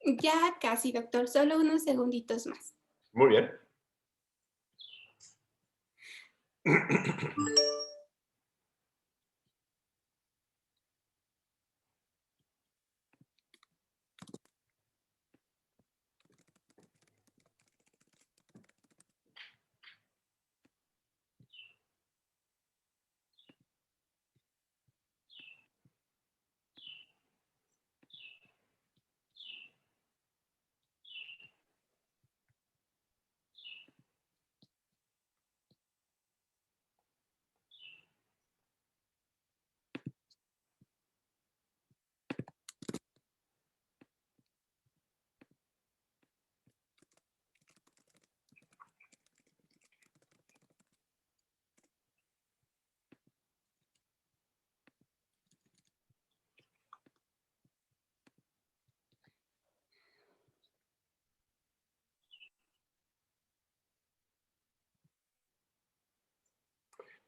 Ya casi, doctor, solo unos segunditos más. Muy bien.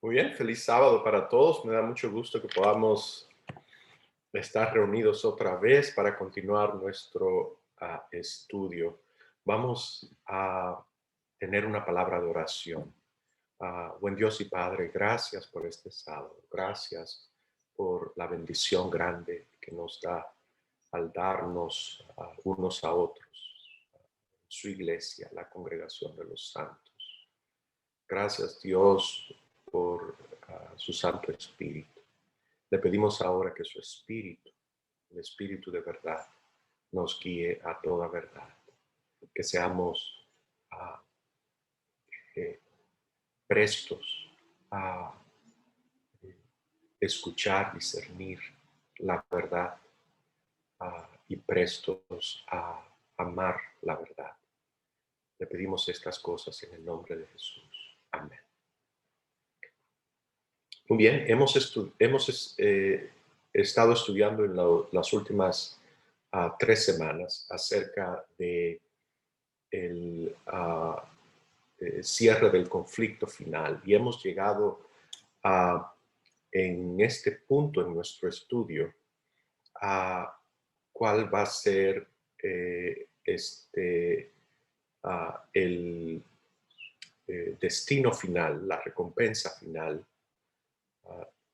Muy bien, feliz sábado para todos. Me da mucho gusto que podamos estar reunidos otra vez para continuar nuestro estudio. Vamos a tener una palabra de oración. Buen Dios y Padre, gracias por este sábado. Gracias por la bendición grande que nos da al darnos unos a otros, su iglesia, la congregación de los santos. Gracias, Dios, por su Santo Espíritu. Le pedimos ahora que su Espíritu, el Espíritu de verdad, nos guíe a toda verdad. Que seamos eh, prestos a escuchar, discernir la verdad y prestos a amar la verdad. Le pedimos estas cosas en el nombre de Jesús. Amén. Muy bien, hemos estado estudiando en las últimas 3 semanas acerca de el cierre del conflicto final y hemos llegado en este punto en nuestro estudio a cuál va a ser el destino final, la recompensa final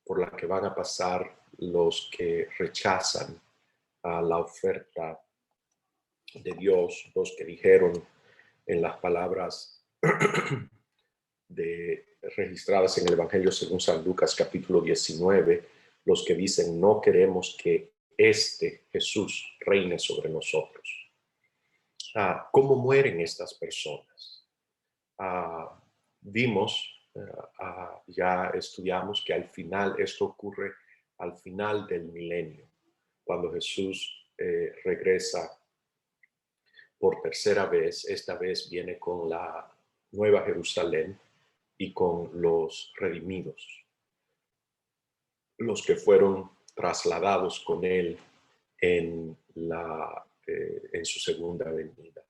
por la que van a pasar los que rechazan la oferta de Dios, los que dijeron en las palabras registradas en el Evangelio según San Lucas capítulo 19, los que dicen no queremos que este Jesús reine sobre nosotros. ¿Cómo mueren estas personas? Vimos, ya estudiamos que al final, esto ocurre al final del milenio, cuando Jesús regresa por tercera vez. Esta vez viene con la Nueva Jerusalén y con los redimidos, los que fueron trasladados con él en su segunda venida.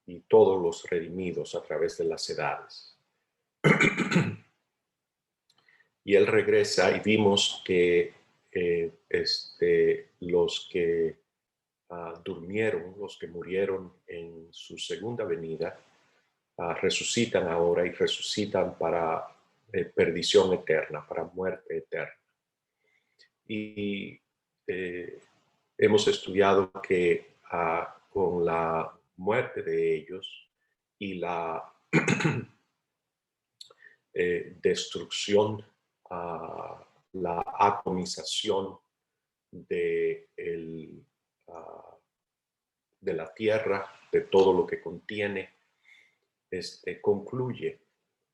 Y todos los redimidos a través de las edades. Y él regresa y vimos que los que durmieron, los que murieron en su segunda venida, resucitan ahora y resucitan para perdición eterna, para muerte eterna. Y hemos estudiado que con la muerte de ellos y la destrucción, la atomización de la tierra, de todo lo que contiene, concluye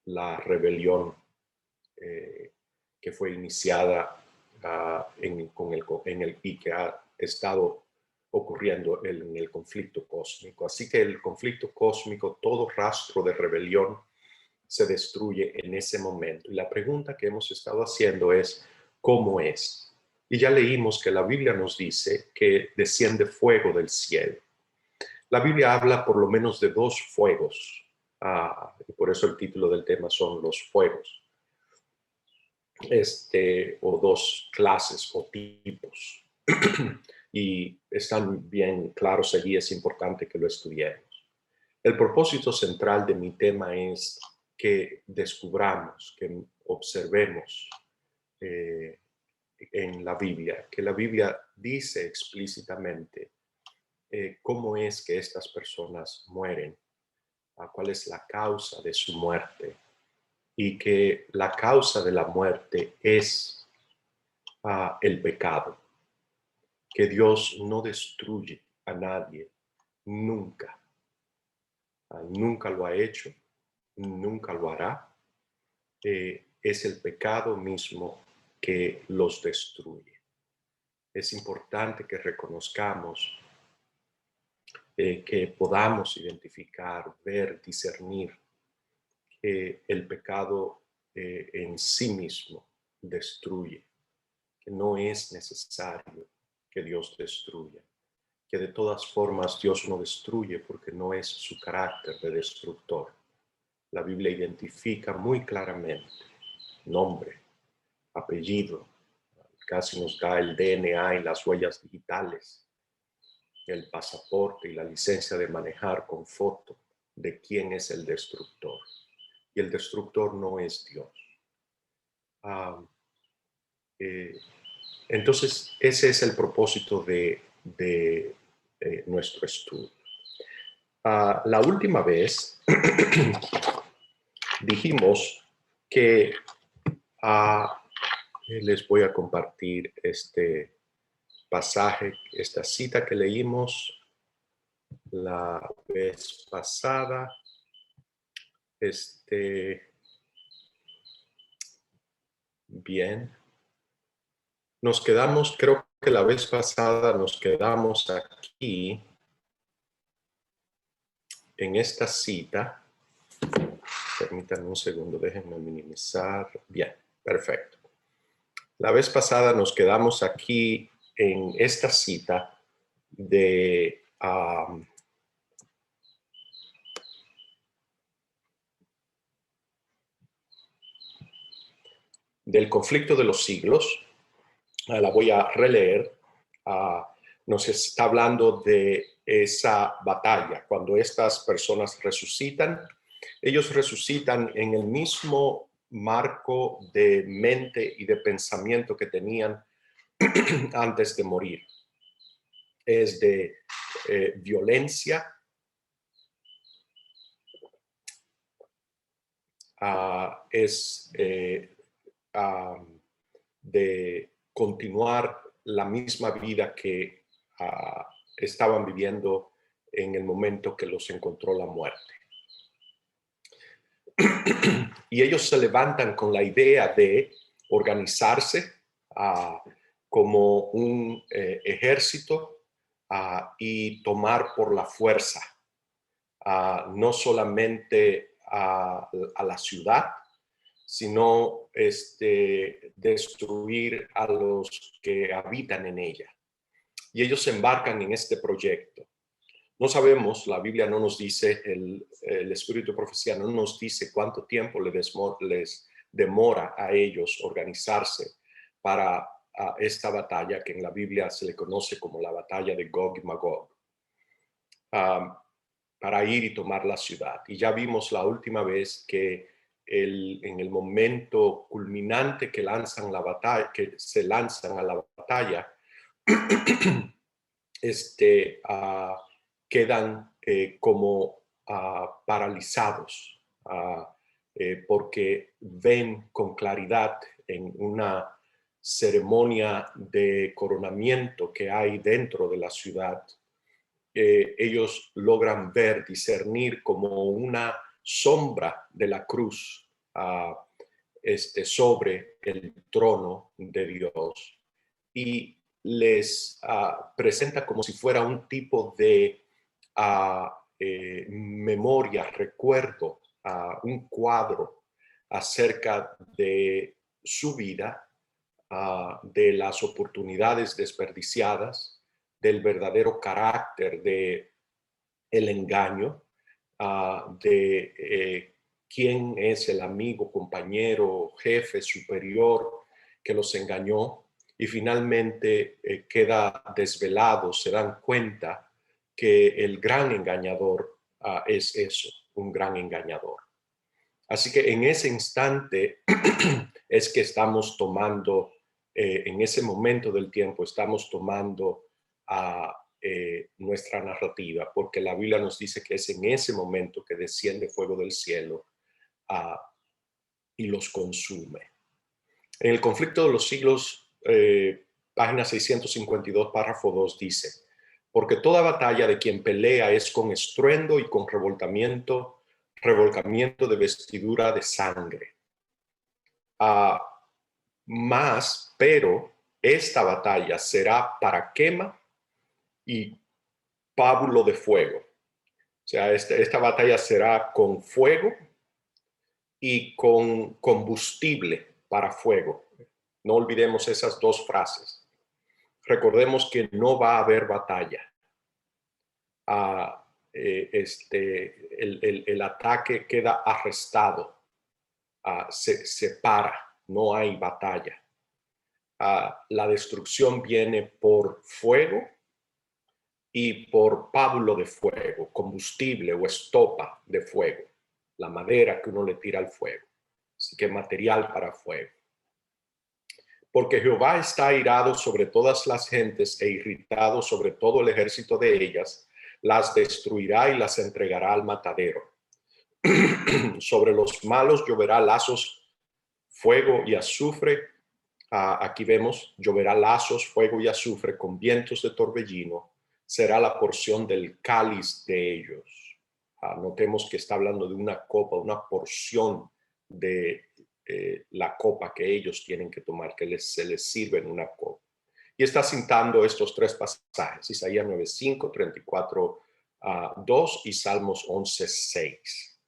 la rebelión que fue iniciada y que ha estado ocurriendo en el conflicto cósmico. Así que el conflicto cósmico, todo rastro de rebelión se destruye en ese momento. Y la pregunta que hemos estado haciendo es, ¿cómo es? Y ya leímos que la Biblia nos dice que desciende fuego del cielo. La Biblia habla por lo menos de 2 fuegos, y por eso el título del tema son los fuegos, o 2 clases o tipos. y están bien claros allí, es importante que lo estudiemos. El propósito central de mi tema es que descubramos, que observemos en la Biblia, que la Biblia dice explícitamente cómo es que estas personas mueren, cuál es la causa de su muerte, y que la causa de la muerte es el pecado, que Dios no destruye a nadie nunca. Nunca lo ha hecho, nunca lo hará. Es el pecado mismo que los destruye. Es importante que reconozcamos, que podamos identificar, ver, discernir que el pecado en sí mismo destruye, que no es necesario que Dios destruya, que de todas formas Dios no destruye porque no es su carácter de destructor. La Biblia identifica muy claramente nombre, apellido, casi nos da el DNA y las huellas digitales, el pasaporte y la licencia de manejar con foto de quién es el destructor. Y el destructor no es Dios. Entonces, ese es el propósito de nuestro estudio. La última vez dijimos que les voy a compartir este pasaje, esta cita que leímos la vez pasada. Bien. Nos quedamos, creo que la vez pasada nos quedamos aquí en esta cita. Permítanme un segundo, déjenme minimizar. Bien, perfecto. La vez pasada nos quedamos aquí en esta cita de del conflicto de los siglos. La voy a releer. Nos está hablando de esa batalla, cuando estas personas resucitan. Ellos resucitan en el mismo marco de mente y de pensamiento que tenían antes de morir. Es de violencia, es de continuar la misma vida que estaban viviendo en el momento que los encontró la muerte. Y ellos se levantan con la idea de organizarse como un ejército y tomar por la fuerza no solamente a la ciudad, sino destruir a los que habitan en ella. Y ellos se embarcan en este proyecto. No sabemos, la Biblia no nos dice, el Espíritu de Profecía no nos dice cuánto tiempo les demora a ellos organizarse para esta batalla que en la Biblia se le conoce como la batalla de Gog y Magog, para ir y tomar la ciudad. Y ya vimos la última vez que en el momento culminante que se lanzan a la batalla, quedan como paralizados porque ven con claridad en una ceremonia de coronamiento que hay dentro de la ciudad. Ellos logran ver, discernir como una sombra de la cruz sobre el trono de Dios, y les presenta como si fuera un tipo de memoria, recuerdo, un cuadro acerca de su vida, de las oportunidades desperdiciadas, del verdadero carácter de el engaño, de quién es el amigo, compañero, jefe, superior que los engañó, y finalmente queda desvelado, se dan cuenta que el gran engañador es eso, un gran engañador. Así que en ese instante es que estamos tomando, en ese momento del tiempo, estamos tomando nuestra narrativa, porque la Biblia nos dice que es en ese momento que desciende fuego del cielo y los consume. En el conflicto de los siglos, página 652, párrafo 2 dice: porque toda batalla de quien pelea es con estruendo y con revolcamiento de vestidura de sangre. Pero esta batalla será para quema y pábulo de fuego. O sea, esta batalla será con fuego y con combustible para fuego. No olvidemos esas dos frases. Recordemos que no va a haber batalla. El ataque queda arrestado, se para, no hay batalla. La destrucción viene por fuego y por pábulo de fuego, combustible o estopa de fuego, la madera que uno le tira al fuego. Así que material para fuego. Porque Jehová está airado sobre todas las gentes e irritado sobre todo el ejército de ellas, las destruirá y las entregará al matadero. Sobre los malos lloverá lazos, fuego y azufre. Aquí vemos, lloverá lazos, fuego y azufre con vientos de torbellino. Será la porción del cáliz de ellos. Notemos que está hablando de una copa, una porción de la copa que ellos tienen que tomar, que se les sirve en una copa. Y está citando estos tres pasajes: Isaías 9:5, 34:2 y Salmos 11:6.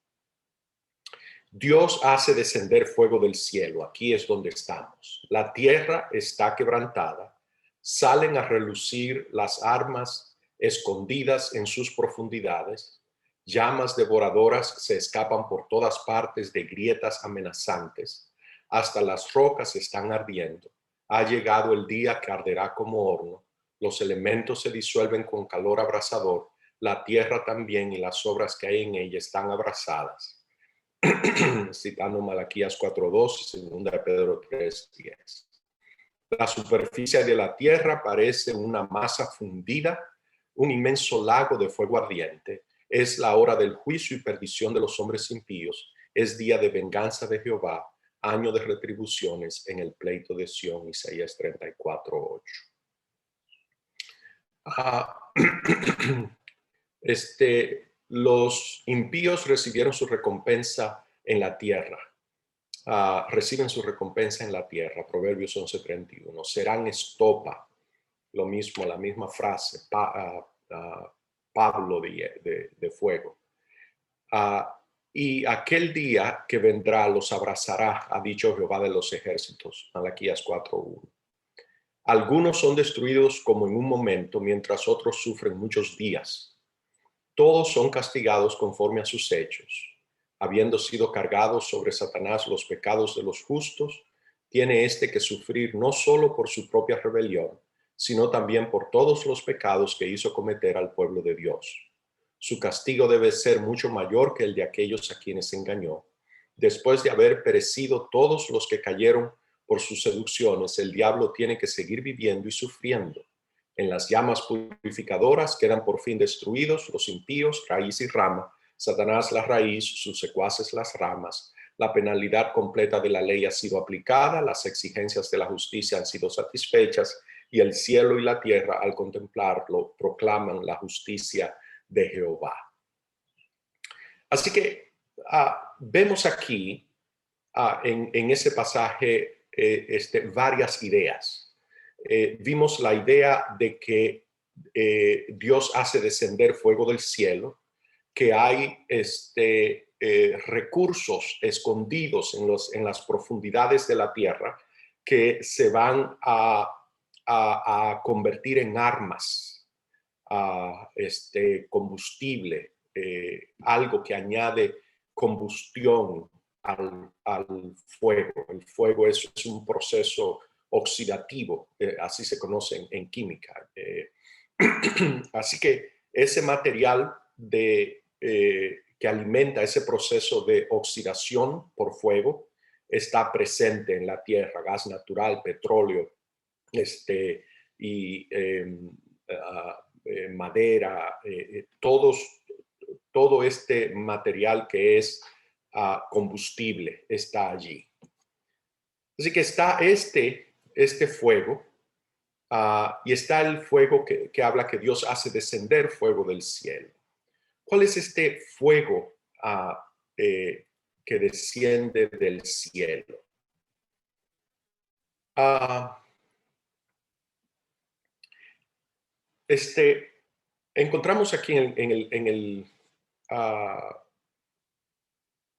Dios hace descender fuego del cielo. Aquí es donde estamos. La tierra está quebrantada. Salen a relucir las armas escondidas en sus profundidades. Llamas devoradoras se escapan por todas partes de grietas amenazantes. Hasta las rocas están ardiendo. Ha llegado el día que arderá como horno. Los elementos se disuelven con calor abrasador. La tierra también y las obras que hay en ella están abrasadas. Citando Malaquías 4:2 y 2 de Pedro 3:10. La superficie de la tierra parece una masa fundida, un inmenso lago de fuego ardiente. Es la hora del juicio y perdición de los hombres impíos. Es día de venganza de Jehová, año de retribuciones en el pleito de Sión. Isaías 34:8. Los impíos recibieron su recompensa en la tierra. Reciben su recompensa en la tierra. Proverbios 11:31. Serán estopa. Lo mismo, la misma frase. Pablo de fuego. Y aquel día que vendrá los abrazará, ha dicho Jehová de los ejércitos. Malaquías 4:1. Algunos son destruidos como en un momento, mientras otros sufren muchos días. Todos son castigados conforme a sus hechos. Habiendo sido cargados sobre Satanás los pecados de los justos, tiene éste que sufrir no solo por su propia rebelión, sino también por todos los pecados que hizo cometer al pueblo de Dios. Su castigo debe ser mucho mayor que el de aquellos a quienes engañó. Después de haber perecido todos los que cayeron por sus seducciones, el diablo tiene que seguir viviendo y sufriendo. En las llamas purificadoras quedan por fin destruidos los impíos, raíz y rama, Satanás la raíz, sus secuaces las ramas. La penalidad completa de la ley ha sido aplicada, las exigencias de la justicia han sido satisfechas y el cielo y la tierra, al contemplarlo, proclaman la justicia de Jehová. Así que vemos aquí en ese pasaje varias ideas. Vimos la idea de que Dios hace descender fuego del cielo, que hay recursos escondidos en las profundidades de la tierra que se van a convertir en armas, combustible, algo que añade combustión al fuego. El fuego es un proceso oxidativo, así se conoce en química. Así que ese material que alimenta ese proceso de oxidación por fuego está presente en la tierra, gas natural, petróleo, y madera, todo este material que es combustible está allí. Así que está este fuego, y está el fuego que habla que Dios hace descender fuego del cielo. ¿Cuál es este fuego que desciende del cielo? Encontramos aquí en el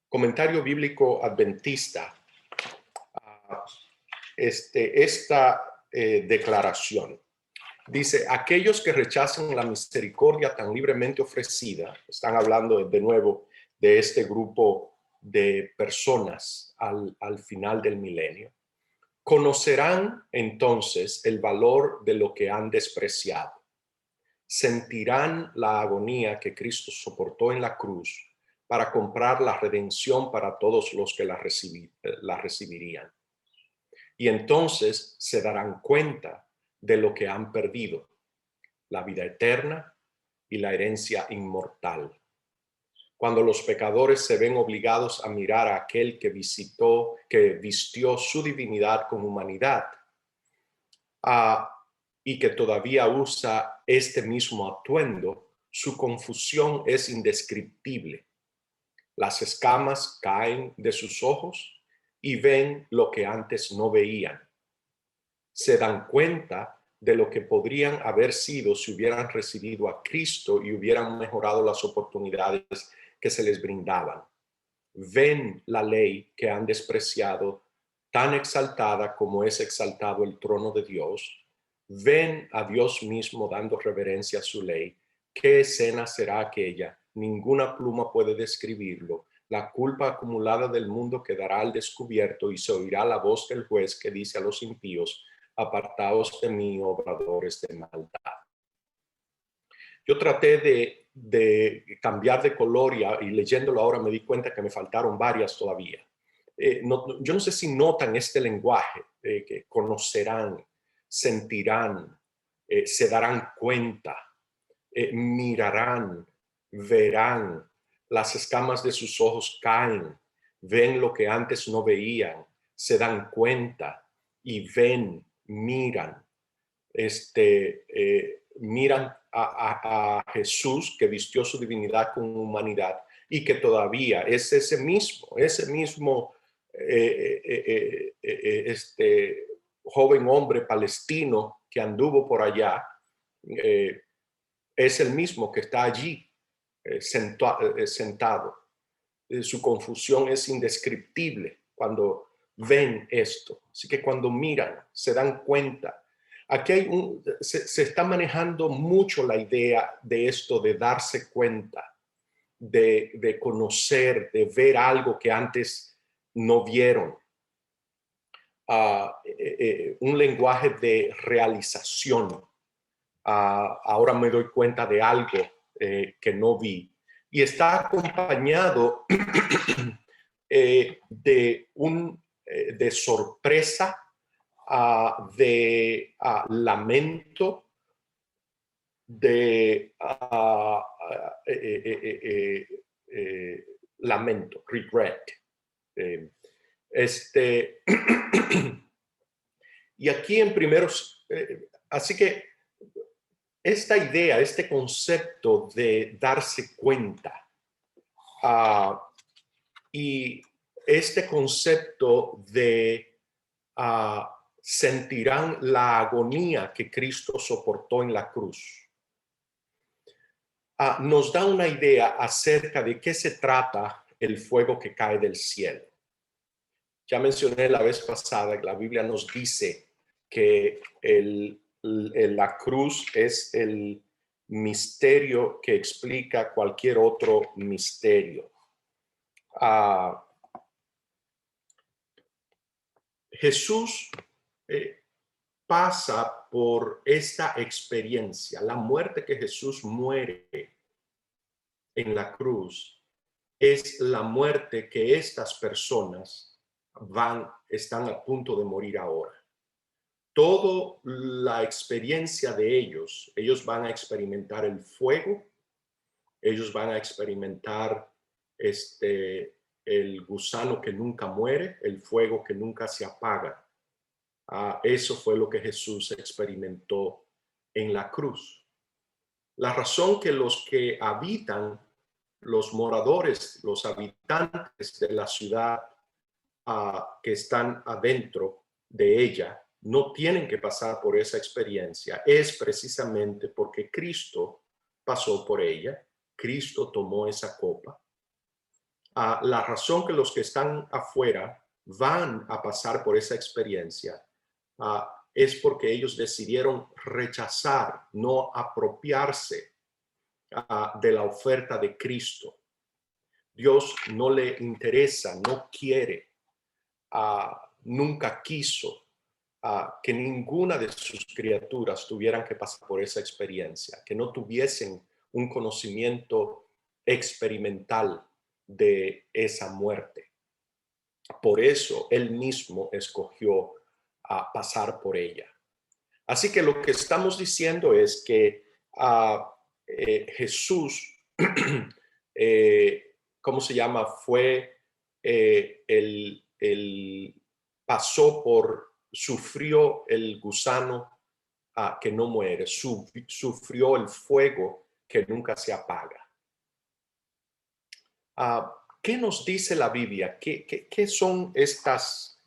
comentario bíblico adventista esta declaración. Dice, aquellos que rechazan la misericordia tan libremente ofrecida, están hablando de nuevo de este grupo de personas al final del milenio, conocerán entonces el valor de lo que han despreciado. Sentirán la agonía que Cristo soportó en la cruz para comprar la redención para todos los que la recibirían. Y entonces se darán cuenta de lo que han perdido, la vida eterna y la herencia inmortal. Cuando los pecadores se ven obligados a mirar a aquel que vistió su divinidad con humanidad, y que todavía usa este mismo atuendo, su confusión es indescriptible. Las escamas caen de sus ojos y ven lo que antes no veían. Se dan cuenta de lo que podrían haber sido si hubieran recibido a Cristo y hubieran mejorado las oportunidades que se les brindaban. Ven la ley que han despreciado, tan exaltada como es exaltado el trono de Dios. Ven a Dios mismo dando reverencia a su ley. ¿Qué escena será aquella? Ninguna pluma puede describirlo. La culpa acumulada del mundo quedará al descubierto y se oirá la voz del juez que dice a los impíos, apartaos de mí, obradores de maldad. Yo traté de cambiar de color y leyéndolo ahora me di cuenta que me faltaron varias todavía. Yo no sé si notan este lenguaje, que conocerán, sentirán, se darán cuenta, mirarán, verán, las escamas de sus ojos caen, ven lo que antes no veían, se dan cuenta y ven, miran, miran a Jesús que vistió su divinidad con humanidad y que todavía es ese mismo joven hombre palestino que anduvo por allá, es el mismo que está allí sentado. Su confusión es indescriptible cuando ven esto. Así que cuando miran, se dan cuenta. Aquí se está manejando mucho la idea de esto, de darse cuenta, de conocer, de ver algo que antes no vieron. Un lenguaje de realización. Ahora me doy cuenta de algo que no vi. Y está acompañado de sorpresa, de lamento, de lamento, regret. Y aquí en primeros, así que esta idea, este concepto de darse cuenta, y este concepto de sentirán la agonía que Cristo soportó en la cruz, nos da una idea acerca de qué se trata el fuego que cae del cielo. Ya mencioné la vez pasada que la Biblia nos dice que la cruz es el misterio que explica cualquier otro misterio. Jesús pasa por esta experiencia. La muerte que Jesús muere en la cruz es la muerte que estas personas están a punto de morir ahora. Toda la experiencia de ellos van a experimentar el fuego, ellos van a experimentar el gusano que nunca muere, el fuego que nunca se apaga. Eso fue lo que Jesús experimentó en la cruz. La razón que los que habitan, los moradores, los habitantes de la ciudad que están adentro de ella, no tienen que pasar por esa experiencia, es precisamente porque Cristo pasó por ella, Cristo tomó esa copa. La razón que los que están afuera van a pasar por esa experiencia es porque ellos decidieron rechazar, no apropiarse de la oferta de Cristo. Dios no le interesa, no quiere, nunca quiso que ninguna de sus criaturas tuvieran que pasar por esa experiencia, que no tuviesen un conocimiento experimental de esa muerte. Por eso él mismo escogió pasar por ella. Así que lo que estamos diciendo es que Jesús, ¿cómo se llama? Sufrió el gusano que no muere, sufrió el fuego que nunca se apaga. ¿Qué nos dice la Biblia? ¿Qué son estas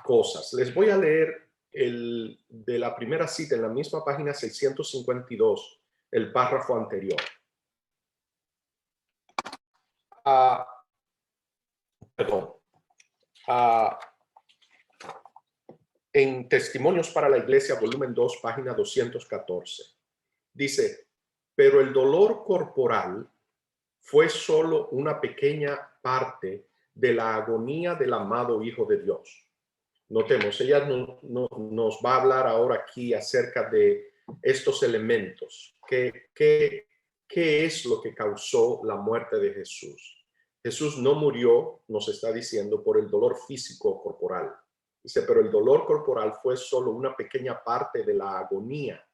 cosas? Les voy a leer de la primera cita en la misma página 652, el párrafo anterior. Perdón. En Testimonios para la Iglesia, volumen 2, página 214. Dice, pero el dolor corporal fue solo una pequeña parte de la agonía del amado Hijo de Dios. Notemos, ella nos va a hablar ahora aquí acerca de estos elementos. ¿Qué es lo que causó la muerte de Jesús? Jesús no murió, nos está diciendo, por el dolor físico corporal. Dice, pero el dolor corporal fue solo una pequeña parte de la agonía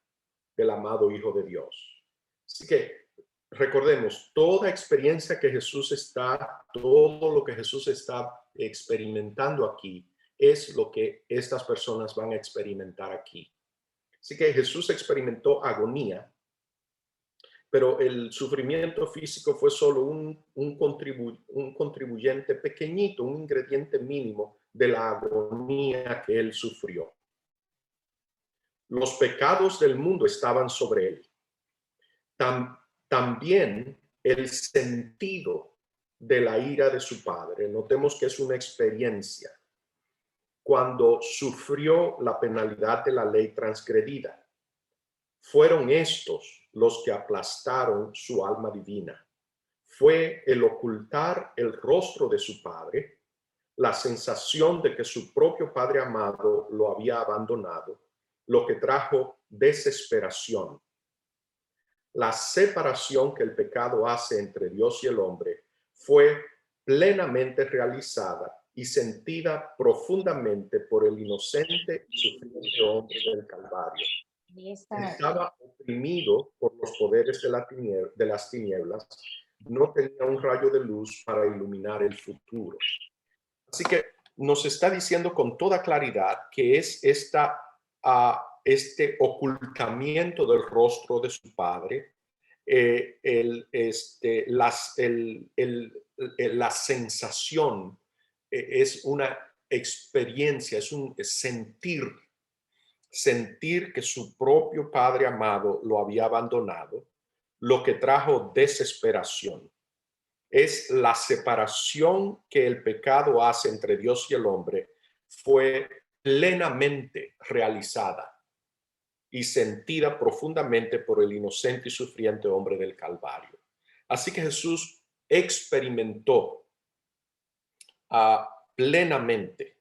del amado Hijo de Dios. Así que recordemos, toda experiencia que todo lo que Jesús está experimentando aquí, es lo que estas personas van a experimentar aquí. Así que Jesús experimentó agonía, pero el sufrimiento físico fue solo un contribuyente pequeñito, un ingrediente mínimo de la agonía que él sufrió. Los pecados del mundo estaban sobre él. También el sentido de la ira de su padre, notemos que es una experiencia, cuando sufrió la penalidad de la ley transgredida. Fueron estos los que aplastaron su alma divina. Fue el ocultar el rostro de su padre, la sensación de que su propio padre amado lo había abandonado, lo que trajo desesperación. La separación que el pecado hace entre Dios y el hombre fue plenamente realizada y sentida profundamente por el inocente y sufriente hombre del Calvario. Estaba oprimido por los poderes de las tinieblas, no tenía un rayo de luz para iluminar el futuro. Así que nos está diciendo con toda claridad que es este ocultamiento del rostro de su padre, la sensación, es una experiencia, es un sentir que su propio padre amado lo había abandonado, lo que trajo desesperación. Es la separación que el pecado hace entre Dios y el hombre, fue plenamente realizada y sentida profundamente por el inocente y sufriente hombre del Calvario. Así que Jesús experimentó plenamente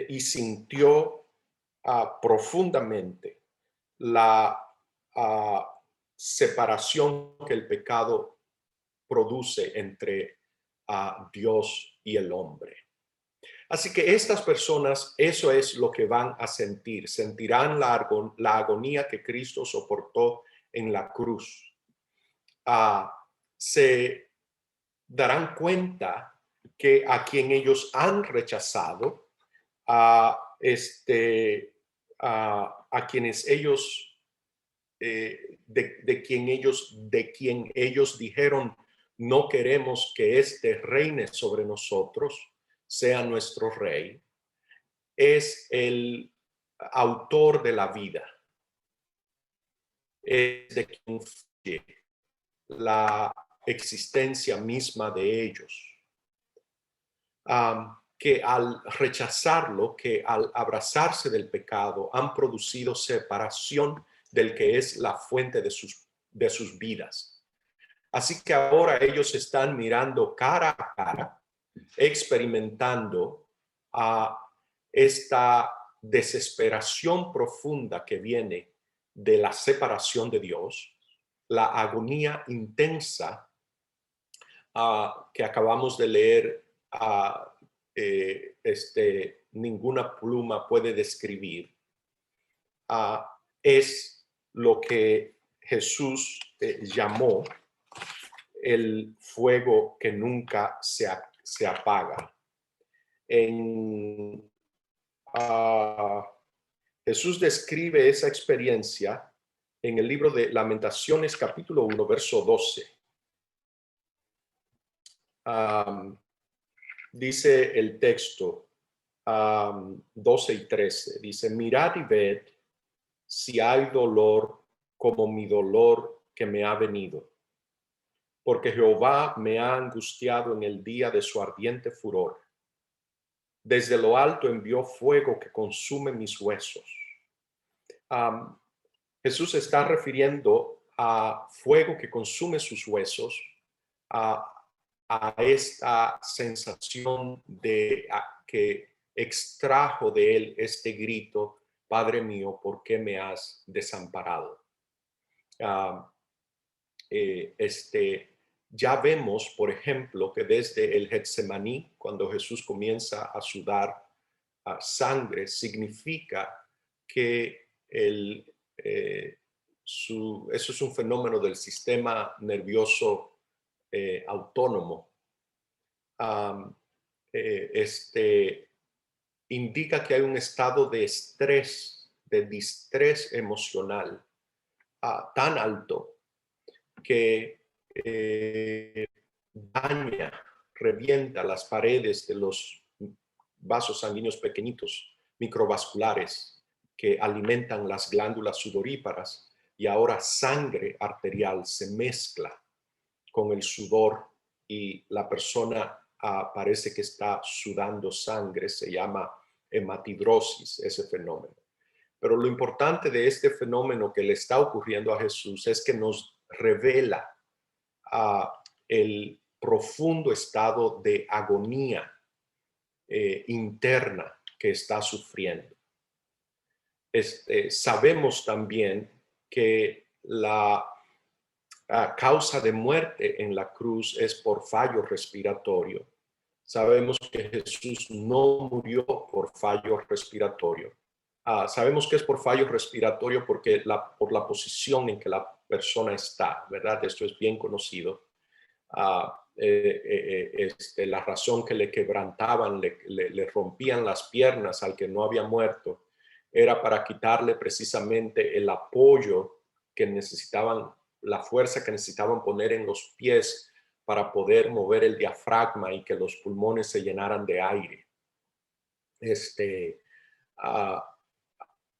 y sintió profundamente la separación que el pecado produce entre Dios y el hombre. Así que estas personas, eso es lo que van a sentir. Sentirán la agonía que Cristo soportó en la cruz. Se darán cuenta que a quien ellos han rechazado, a quienes ellos, de quien ellos dijeron, no queremos que éste reine sobre nosotros, sea nuestro rey, es el autor de la vida, es de quien fluye la existencia misma de ellos. Que al rechazarlo, que al abrazarse del pecado, han producido separación del que es la fuente de sus vidas. Así que ahora ellos están mirando cara a cara, experimentando esta desesperación profunda que viene de la separación de Dios, la agonía intensa que acabamos de leer, ninguna pluma puede describir, es lo que Jesús llamó el fuego que nunca se apaga. Jesús describe esa experiencia en el libro de Lamentaciones, capítulo 1, verso 12. Dice el texto 12 y 13, dice, mirad y ved si hay dolor como mi dolor que me ha venido, porque Jehová me ha angustiado en el día de su ardiente furor. Desde lo alto envió fuego que consume mis huesos. Jesús está refiriendo a fuego que consume sus huesos, a esta sensación de que extrajo de él este grito, Padre mío, ¿por qué me has desamparado? Ya vemos, por ejemplo, que desde el Getsemaní, cuando Jesús comienza a sudar sangre, significa que eso es un fenómeno del sistema nervioso autónomo. Indica que hay un estado de estrés, de distrés emocional tan alto que daña, revienta las paredes de los vasos sanguíneos pequeñitos, microvasculares, que alimentan las glándulas sudoríparas, y ahora sangre arterial se mezcla con el sudor y la persona parece que está sudando sangre. Se llama hematidrosis, ese fenómeno. Pero lo importante de este fenómeno que le está ocurriendo a Jesús es que nos revela el profundo estado de agonía interna que está sufriendo. Sabemos también que la causa de muerte en la cruz es por fallo respiratorio. Sabemos que Jesús no murió por fallo respiratorio. Sabemos que es por fallo respiratorio porque por la posición en que la persona está, ¿verdad? Esto es bien conocido. La razón que le quebrantaban, le rompían las piernas al que no había muerto, era para quitarle precisamente el apoyo que necesitaban, la fuerza que necesitaban poner en los pies para poder mover el diafragma y que los pulmones se llenaran de aire.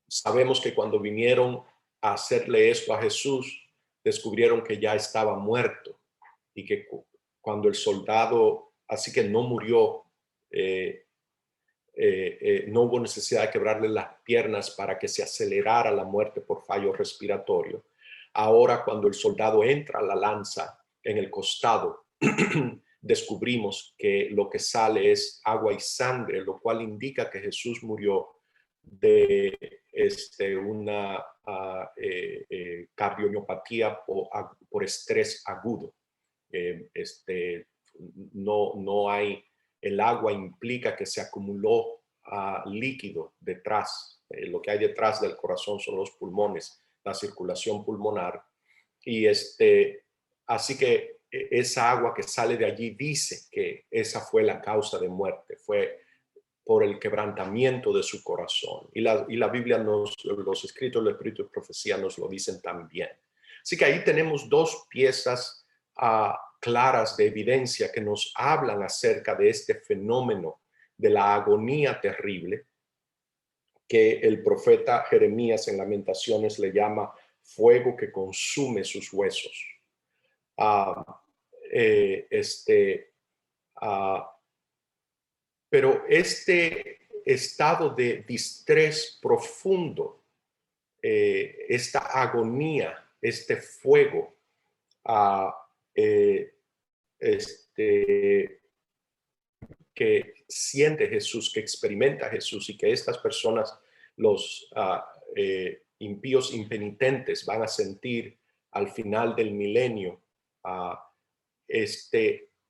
Sabemos que cuando vinieron a hacerle esto a Jesús, descubrieron que ya estaba muerto y que cuando el soldado, así que no murió, no hubo necesidad de quebrarle las piernas para que se acelerara la muerte por fallo respiratorio. Ahora, cuando el soldado entra la lanza en el costado, descubrimos que lo que sale es agua y sangre, lo cual indica que Jesús murió de una cardiomiopatía por estrés agudo. No hay, el agua implica que se acumuló líquido detrás. Lo que hay detrás del corazón son los pulmones, la circulación pulmonar. Y así que esa agua que sale de allí dice que esa fue la causa de muerte, fue por el quebrantamiento de su corazón. Y la Biblia, los escritos del Espíritu de Profecía nos lo dicen también. Así que ahí tenemos dos piezas claras de evidencia que nos hablan acerca de este fenómeno de la agonía terrible que el profeta Jeremías en Lamentaciones le llama fuego que consume sus huesos. Pero este estado de distrés profundo, esta agonía, este fuego, que siente Jesús, que experimenta Jesús y que estas personas, los impíos impenitentes, van a sentir al final del milenio,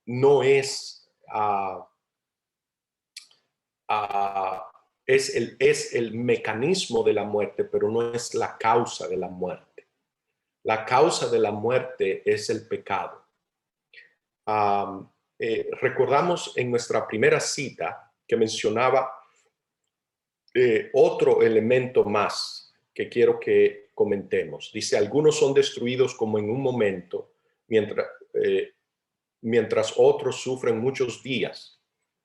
no es... es el mecanismo de la muerte, pero no es la causa de la muerte. La causa de la muerte es el pecado. Recordamos en nuestra primera cita que mencionaba otro elemento más que quiero que comentemos. Dice, algunos son destruidos como en un momento, mientras otros sufren muchos días.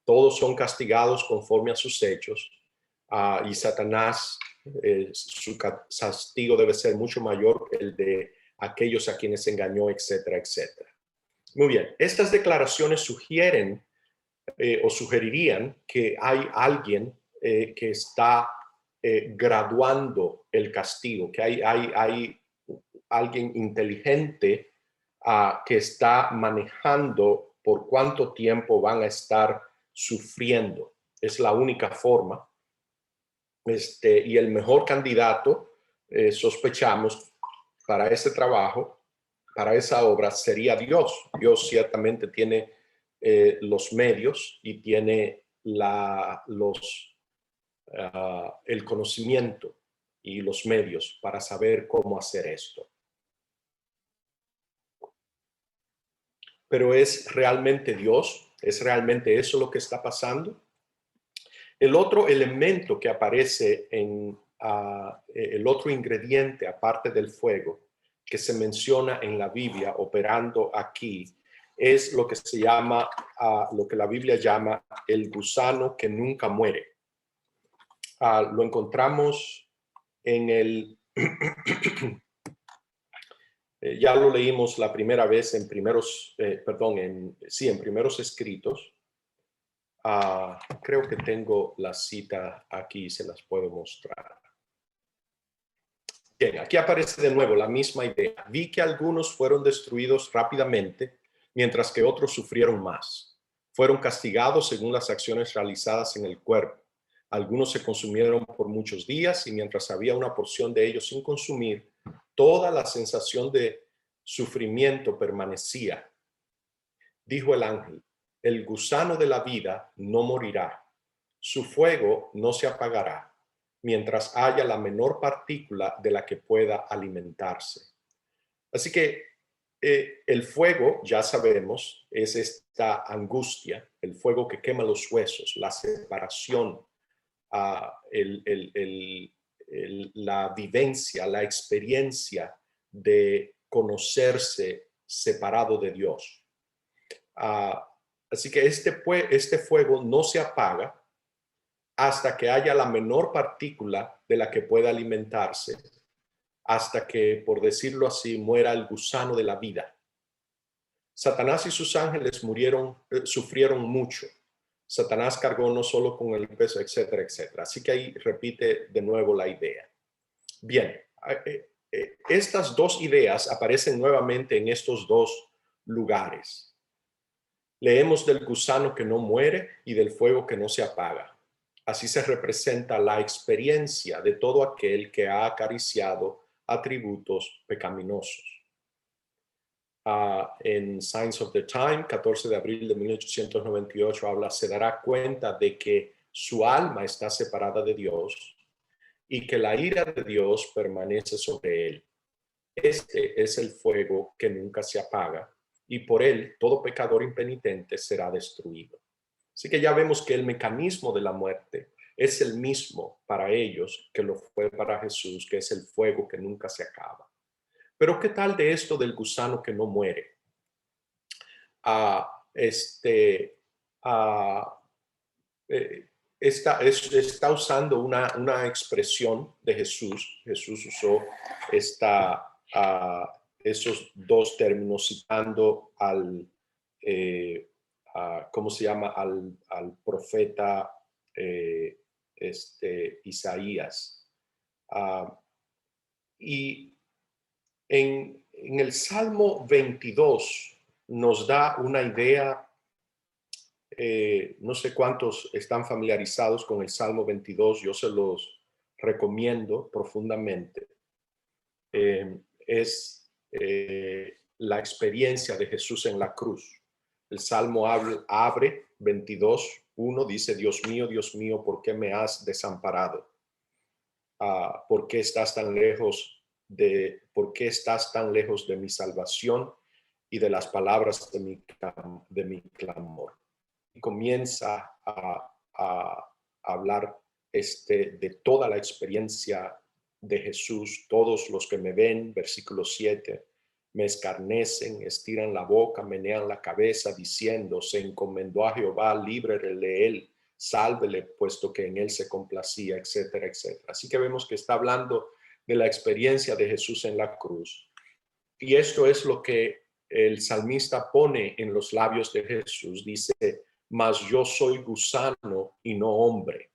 Todos son castigados conforme a sus hechos, y Satanás, su castigo debe ser mucho mayor que el de aquellos a quienes engañó, etcétera, etcétera. Muy bien, estas declaraciones sugieren o sugerirían que hay alguien que está graduando el castigo, que hay alguien inteligente que está manejando por cuánto tiempo van a estar sufriendo. Es la única forma. Y el mejor candidato, sospechamos, para ese trabajo, para esa obra, sería Dios. Dios ciertamente tiene los medios y tiene el conocimiento y los medios para saber cómo hacer esto. Pero ¿es realmente Dios? ¿Es realmente eso lo que está pasando? El otro elemento que aparece en el otro ingrediente, aparte del fuego, que se menciona en la Biblia operando aquí, es lo que se llama, lo que la Biblia llama el gusano que nunca muere. Lo encontramos en el... ya lo leímos la primera vez en primeros, en primeros escritos. Creo que tengo la cita aquí, se las puedo mostrar. Bien, aquí aparece de nuevo la misma idea. Vi que algunos fueron destruidos rápidamente, mientras que otros sufrieron más. Fueron castigados según las acciones realizadas en el cuerpo. Algunos se consumieron por muchos días y mientras había una porción de ellos sin consumir, toda la sensación de sufrimiento permanecía. Dijo el ángel, el gusano de la vida no morirá, su fuego no se apagará, mientras haya la menor partícula de la que pueda alimentarse. Así que el fuego, ya sabemos, es esta angustia, el fuego que quema los huesos, la separación, la vivencia, la experiencia de conocerse separado de Dios. Así que este fuego no se apaga hasta que haya la menor partícula de la que pueda alimentarse, hasta que, por decirlo así, muera el gusano de la vida. Satanás y sus ángeles sufrieron mucho. Satanás cargó no solo con el peso, etcétera, etcétera. Así que ahí repite de nuevo la idea. Bien, estas dos ideas aparecen nuevamente en estos dos lugares. Leemos del gusano que no muere y del fuego que no se apaga. Así se representa la experiencia de todo aquel que ha acariciado atributos pecaminosos. En Signs of the Time, 14 de abril de 1898, habla, se dará cuenta de que su alma está separada de Dios y que la ira de Dios permanece sobre él. Este es el fuego que nunca se apaga y por él todo pecador impenitente será destruido. Así que ya vemos que el mecanismo de la muerte es el mismo para ellos que lo fue para Jesús, que es el fuego que nunca se acaba. Pero ¿qué tal de esto del gusano que no muere? Está usando una expresión de Jesús. Jesús usó esos dos términos citando ¿cómo se llama? Al profeta Isaías. Y en el Salmo 22 nos da una idea. No sé cuántos están familiarizados con el Salmo 22, yo se los recomiendo profundamente. Es la experiencia de Jesús en la cruz. El Salmo abre 22:1, dice, Dios mío, ¿por qué me has desamparado? ¿Por qué estás tan lejos por qué estás tan lejos de mi salvación y de las palabras de mi clamor? Y comienza a hablar de toda la experiencia de Jesús. Todos los que me ven, versículo 7, me escarnecen, estiran la boca, menean la cabeza, diciendo, se encomendó a Jehová, líbrele de él, sálvele, puesto que en él se complacía, etcétera, etcétera. Así que vemos que está hablando de la experiencia de Jesús en la cruz. Y esto es lo que el salmista pone en los labios de Jesús. Dice, mas yo soy gusano y no hombre,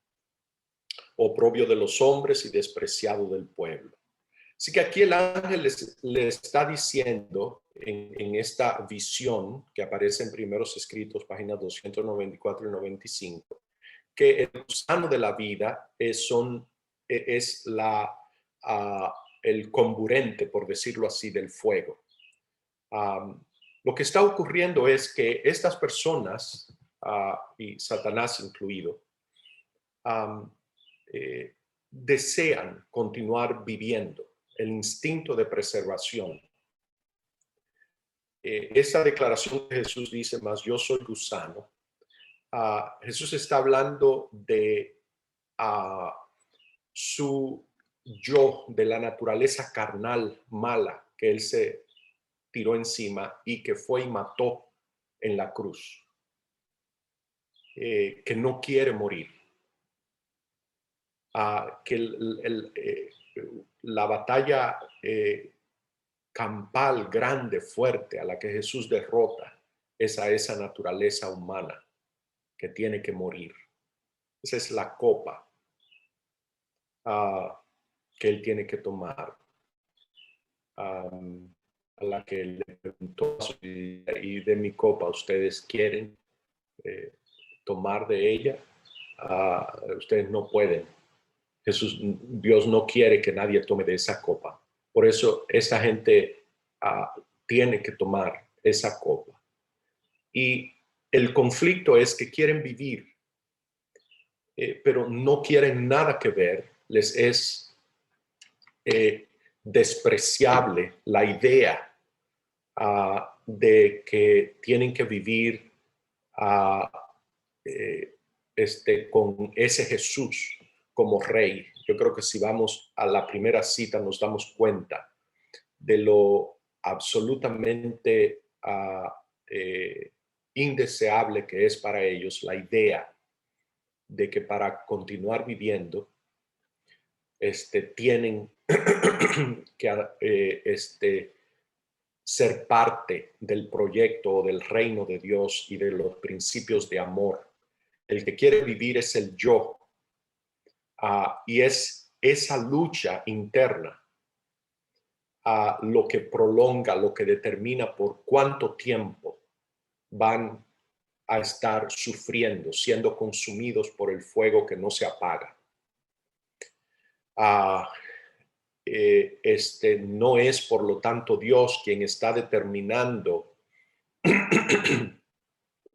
oprobio de los hombres y despreciado del pueblo. Así que aquí el ángel le está diciendo en esta visión que aparece en Primeros Escritos, páginas 294 y 95, que el gusano de la vida es el comburente, por decirlo así, del fuego. Lo que está ocurriendo es que estas personas, y Satanás incluido, desean continuar viviendo, el instinto de preservación. Esa declaración que Jesús dice, mas yo soy gusano, Jesús está hablando de su yo, de la naturaleza carnal mala que él se tiró encima y que fue y mató en la cruz, que no quiere morir, que la batalla campal grande, fuerte, a la que Jesús derrota, es a esa naturaleza humana que tiene que morir. Esa es la copa que él tiene que tomar. A la que le preguntó, y de mi copa, ¿ustedes quieren tomar de ella? Ustedes no pueden. Dios no quiere que nadie tome de esa copa. Por eso esa gente tiene que tomar esa copa. Y el conflicto es que quieren vivir, pero no quieren nada que ver. Les es despreciable la idea de que tienen que vivir con ese Jesús como rey. Yo creo que si vamos a la primera cita nos damos cuenta de lo absolutamente indeseable que es para ellos la idea de que para continuar viviendo tienen que ser parte del proyecto o del reino de Dios y de los principios de amor. El que quiere vivir es el yo, y es esa lucha interna lo que prolonga, lo que determina por cuánto tiempo van a estar sufriendo, siendo consumidos por el fuego que no se apaga. No es, por lo tanto, Dios quien está determinando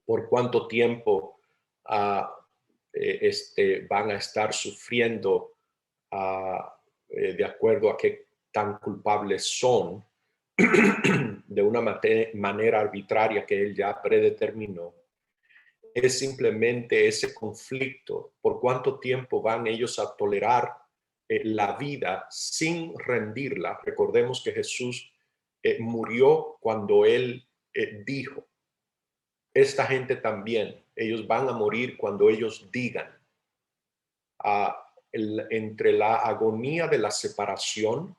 por cuánto tiempo van a estar sufriendo de acuerdo a qué tan culpables son de una manera arbitraria que él ya predeterminó. Es simplemente ese conflicto, por cuánto tiempo van ellos a tolerar la vida sin rendirla. Recordemos que Jesús murió cuando él dijo, esta gente también, ellos van a morir cuando ellos digan. Entre la agonía de la separación,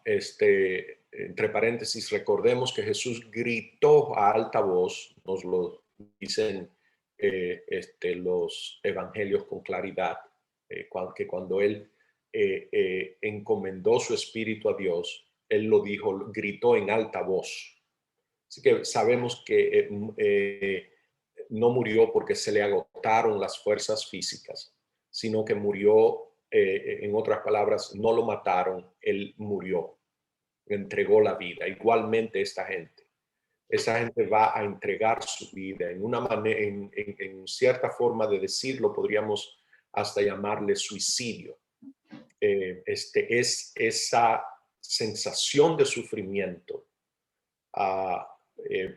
entre paréntesis, recordemos que Jesús gritó a alta voz, nos lo dicen los evangelios con claridad, que cuando él encomendó su espíritu a Dios, él lo dijo, gritó en alta voz. Así que sabemos que no murió porque se le agotaron las fuerzas físicas, sino que murió, en otras palabras, no lo mataron, él murió, entregó la vida. Igualmente esa gente va a entregar su vida en una manera, en cierta forma de decirlo, podríamos hasta llamarle suicidio. Es esa sensación de sufrimiento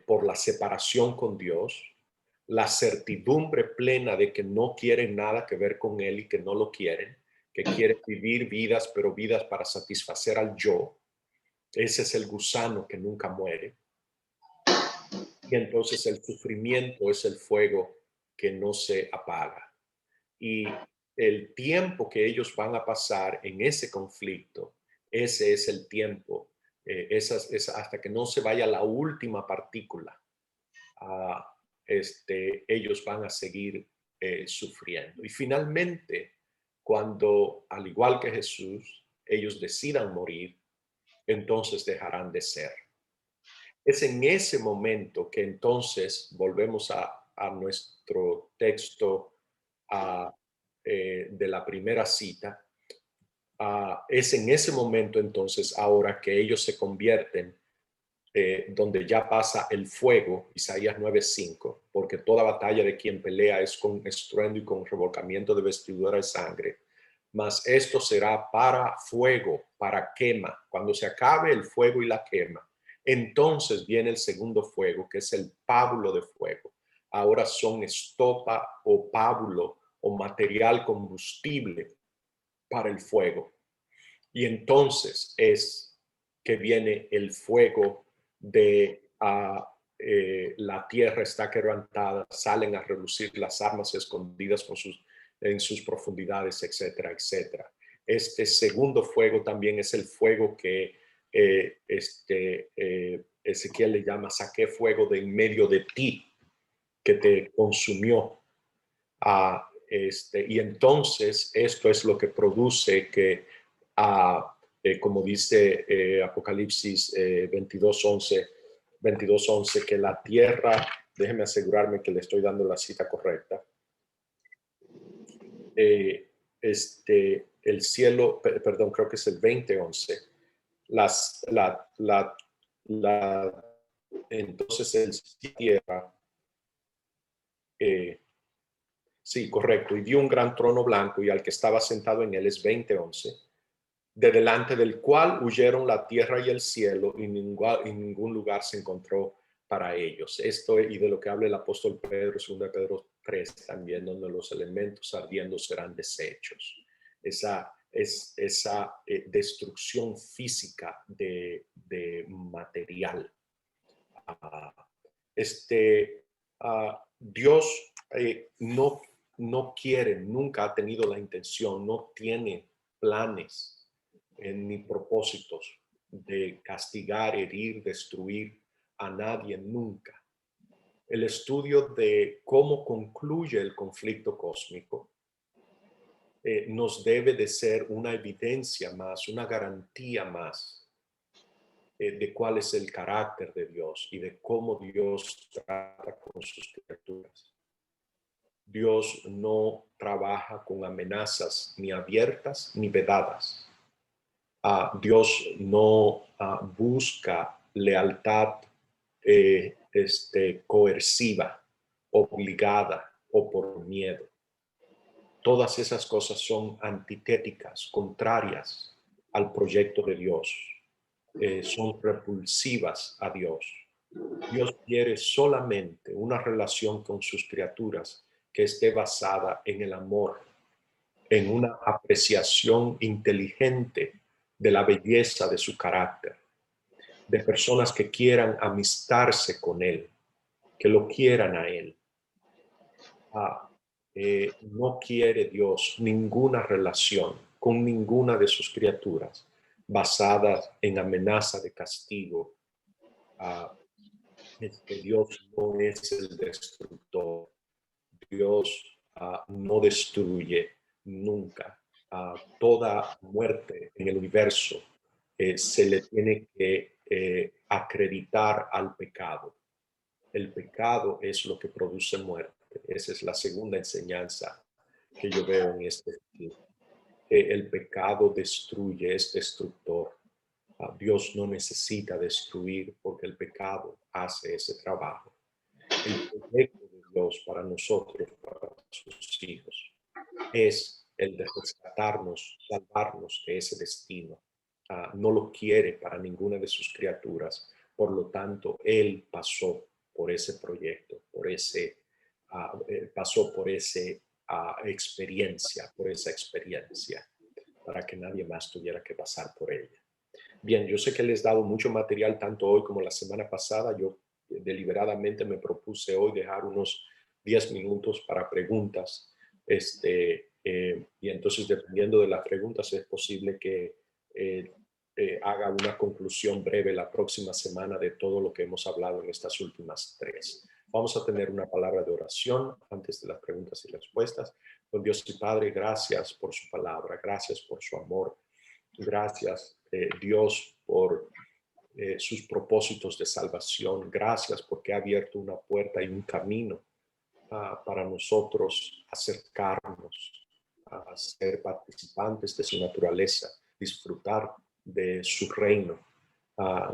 por la separación con Dios, la certidumbre plena de que no quieren nada que ver con Él y que no lo quieren, que quieren vivir vidas, pero vidas para satisfacer al yo. Ese es el gusano que nunca muere. Y entonces el sufrimiento es el fuego que no se apaga. Y el tiempo que ellos van a pasar en ese conflicto, ese es el tiempo, hasta que no se vaya la última partícula, ellos van a seguir sufriendo. Y finalmente, cuando, al igual que Jesús, ellos decidan morir, entonces dejarán de ser. Es en ese momento que entonces volvemos a nuestro texto de la primera cita. Es en ese momento entonces ahora que ellos se convierten donde ya pasa el fuego, Isaías 9:5, porque toda batalla de quien pelea es con estruendo y con revolcamiento de vestidura de sangre, mas esto será para fuego, para quema. Cuando se acabe el fuego y la quema, entonces viene el segundo fuego, que es el pábulo de fuego. Ahora son estopa o pábulo o material combustible para el fuego. Y entonces es que viene el fuego de la tierra está quebrantada, salen a relucir las armas escondidas en sus profundidades, etcétera, etcétera. Este segundo fuego también es el fuego que Ezequiel le llama, saqué fuego de en medio de ti, que te consumió. Y entonces esto es lo que produce que, como dice Apocalipsis 22:11, que la tierra, déjeme asegurarme que le estoy dando la cita correcta, el cielo, perdón, creo que es el 20:11, entonces el tierra, sí, correcto, y vio un gran trono blanco y al que estaba sentado en él, es 20:11, de delante del cual huyeron la tierra y el cielo y ningún lugar se encontró para ellos. Esto y de lo que habla el apóstol Pedro, 2 Pedro 3 también, donde los elementos ardiendo serán deshechos. Esa destrucción física de material. Dios no quiere, nunca ha tenido la intención, no tiene planes ni propósitos de castigar, herir, destruir a nadie nunca. El estudio de cómo concluye el conflicto cósmico nos debe de ser una evidencia más, una garantía más de cuál es el carácter de Dios y de cómo Dios trata con sus criaturas. Dios no trabaja con amenazas ni abiertas ni vedadas. Dios no busca lealtad coerciva, obligada o por miedo. Todas esas cosas son antitéticas, contrarias al proyecto de Dios. Son repulsivas a Dios. Dios quiere solamente una relación con sus criaturas que esté basada en el amor, en una apreciación inteligente de la belleza de su carácter, de personas que quieran amistarse con Él, que lo quieran a Él. No quiere Dios ninguna relación con ninguna de sus criaturas basadas en amenaza de castigo. Dios no es el destructor. Dios no destruye nunca. Toda muerte en el universo se le tiene que acreditar al pecado. El pecado es lo que produce muerte. Esa es la segunda enseñanza que yo veo en este libro. El pecado destruye, es destructor. Dios no necesita destruir porque el pecado hace ese trabajo. El proyecto de Dios para nosotros, para sus hijos, es el de rescatarnos, salvarnos de ese destino. No lo quiere para ninguna de sus criaturas. Por lo tanto, Él pasó por ese proyecto, pasó por experiencia, para que nadie más tuviera que pasar por ella. Bien, yo sé que les he dado mucho material tanto hoy como la semana pasada. Yo deliberadamente me propuse hoy dejar unos 10 minutos para preguntas. Y entonces, dependiendo de las preguntas, es posible que haga una conclusión breve la próxima semana de todo lo que hemos hablado en estas últimas 3. Vamos a tener una palabra de oración antes de las preguntas y respuestas. Con Dios y Padre, gracias por su palabra, gracias por su amor. Gracias, Dios, por sus propósitos de salvación. Gracias porque ha abierto una puerta y un camino para nosotros acercarnos a ser participantes de su naturaleza, disfrutar de su reino.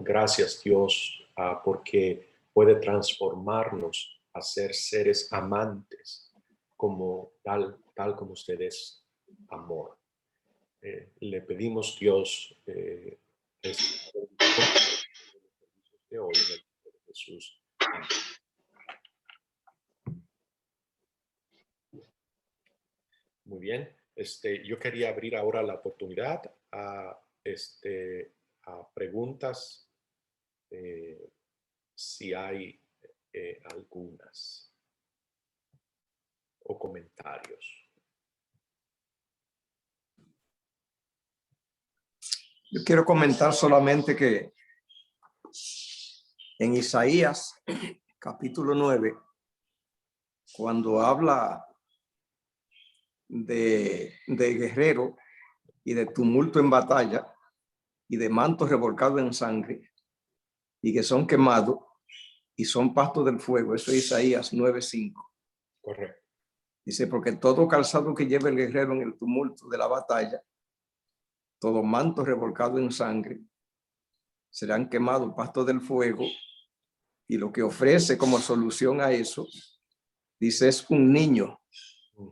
Gracias, Dios, porque puede transformarnos a ser seres amantes, como tal como usted es amor. Le pedimos, Dios, de hoy, en el nombre de Jesús. Amén. Muy bien. Yo quería abrir ahora la oportunidad a preguntas, si hay algunas, o comentarios. Yo quiero comentar solamente que en Isaías, capítulo 9, cuando habla de guerrero y de tumulto en batalla y de mantos revolcados en sangre y que son quemados y son pasto del fuego, eso es Isaías 9:5. Correcto. Dice, porque todo calzado que lleva el guerrero en el tumulto de la batalla, todo manto revolcado en sangre, serán quemados pasto del fuego. Y lo que ofrece como solución a eso, dice, es un niño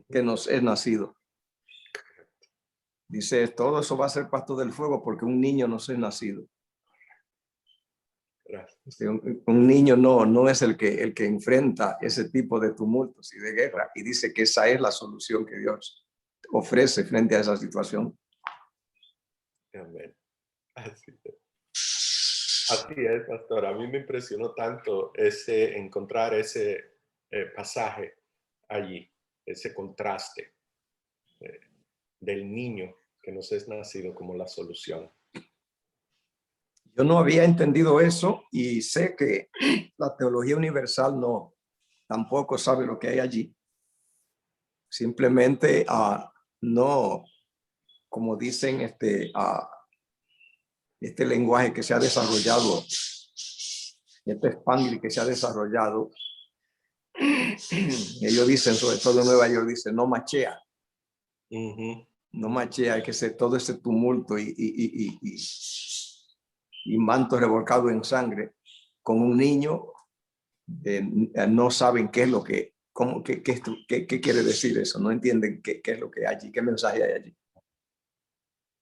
que nos es nacido. Dice, todo eso va a ser pasto del fuego porque un niño nos es nacido. Dice, un niño no es el que enfrenta ese tipo de tumultos y de guerra. Y dice que esa es la solución que Dios ofrece frente a esa situación. Amén. Así es, pastor. A mí me impresionó tanto encontrar ese pasaje allí, ese contraste del niño que nos es nacido como la solución. Yo no había entendido eso y sé que la teología universal tampoco sabe lo que hay allí. Simplemente no, como dicen, este lenguaje que se ha desarrollado, este Spanglish que se ha desarrollado, ellos dicen, sobre todo en Nueva York, dicen, no machea. Ujú. No machea, hay que ser todo ese tumulto y manto revolcado en sangre con un niño. No saben qué es lo que, cómo, qué quiere decir eso, no entienden qué es lo que hay allí, qué mensaje hay allí.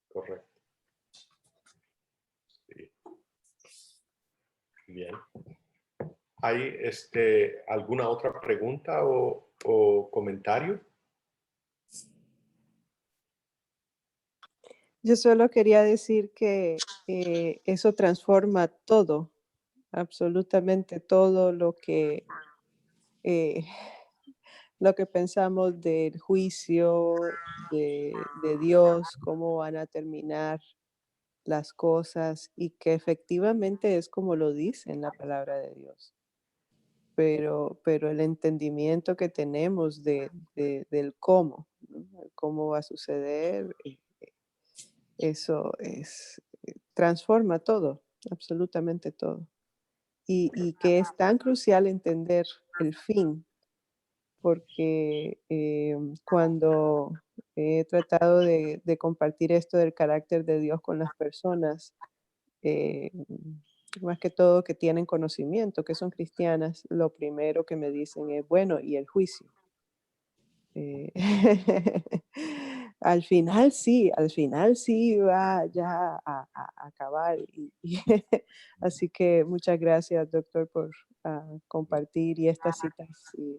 Correcto. Sí. Bien. ¿Hay alguna otra pregunta o comentario? Yo solo quería decir que eso transforma todo, absolutamente todo eh, lo que pensamos del juicio de Dios, cómo van a terminar las cosas y que efectivamente es como lo dice en la palabra de Dios. Pero el entendimiento que tenemos del cómo, ¿no? Cómo va a suceder, eso transforma todo, absolutamente todo. Y que es tan crucial entender el fin, porque cuando he tratado de compartir esto del carácter de Dios con las personas, eh, más que todo que tienen conocimiento, que son cristianas, lo primero que me dicen es, bueno, ¿y el juicio? Eh, al final sí va ya a acabar. Así que muchas gracias, doctor, por compartir y estas citas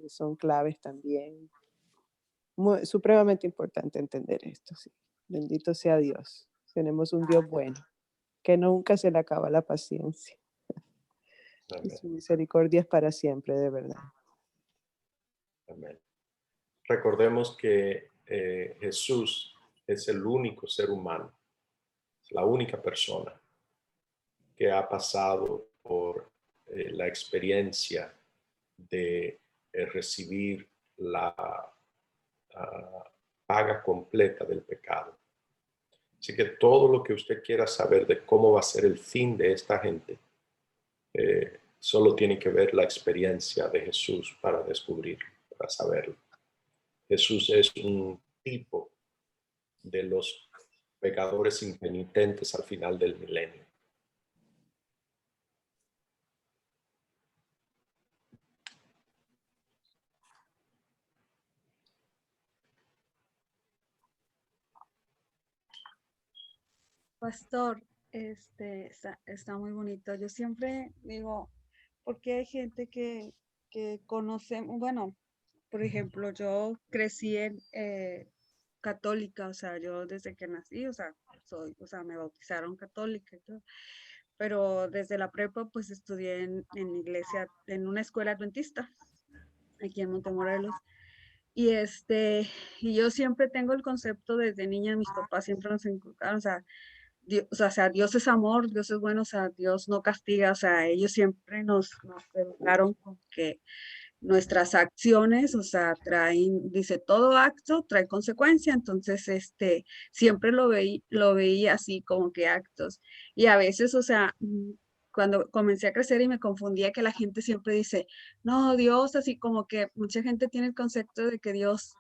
son claves también. Supremamente importante entender esto, sí. Bendito sea Dios. Tenemos un Dios bueno, que nunca se le acaba la paciencia. Y Amén. su misericordia es para siempre, de verdad. Amén. Recordemos que Jesús es el único ser humano, la única persona que ha pasado por la experiencia de recibir la paga completa del pecado. Así que todo lo que usted quiera saber de cómo va a ser el fin de esta gente, solo tiene que ver la experiencia de Jesús para descubrirlo, para saberlo. Jesús es un tipo de los pecadores impenitentes al final del milenio. Pastor, está muy bonito. Yo siempre digo, porque hay gente que conoce, bueno, por ejemplo, yo crecí en católica, o sea, yo desde que nací, o sea, me bautizaron católica y todo, pero desde la prepa, pues estudié en iglesia, en una escuela adventista, aquí en Montemorelos. Y y yo siempre tengo el concepto desde niña, mis papás siempre nos inculcaron, Dios es amor, Dios es bueno, o sea, Dios no castiga, o sea, ellos siempre nos educaron con que nuestras acciones, o sea, dice, todo acto trae consecuencia, entonces, siempre lo veía así como que actos. Y a veces, o sea, cuando comencé a crecer y me confundía que la gente siempre dice, no, Dios, así como que mucha gente tiene el concepto de que Dios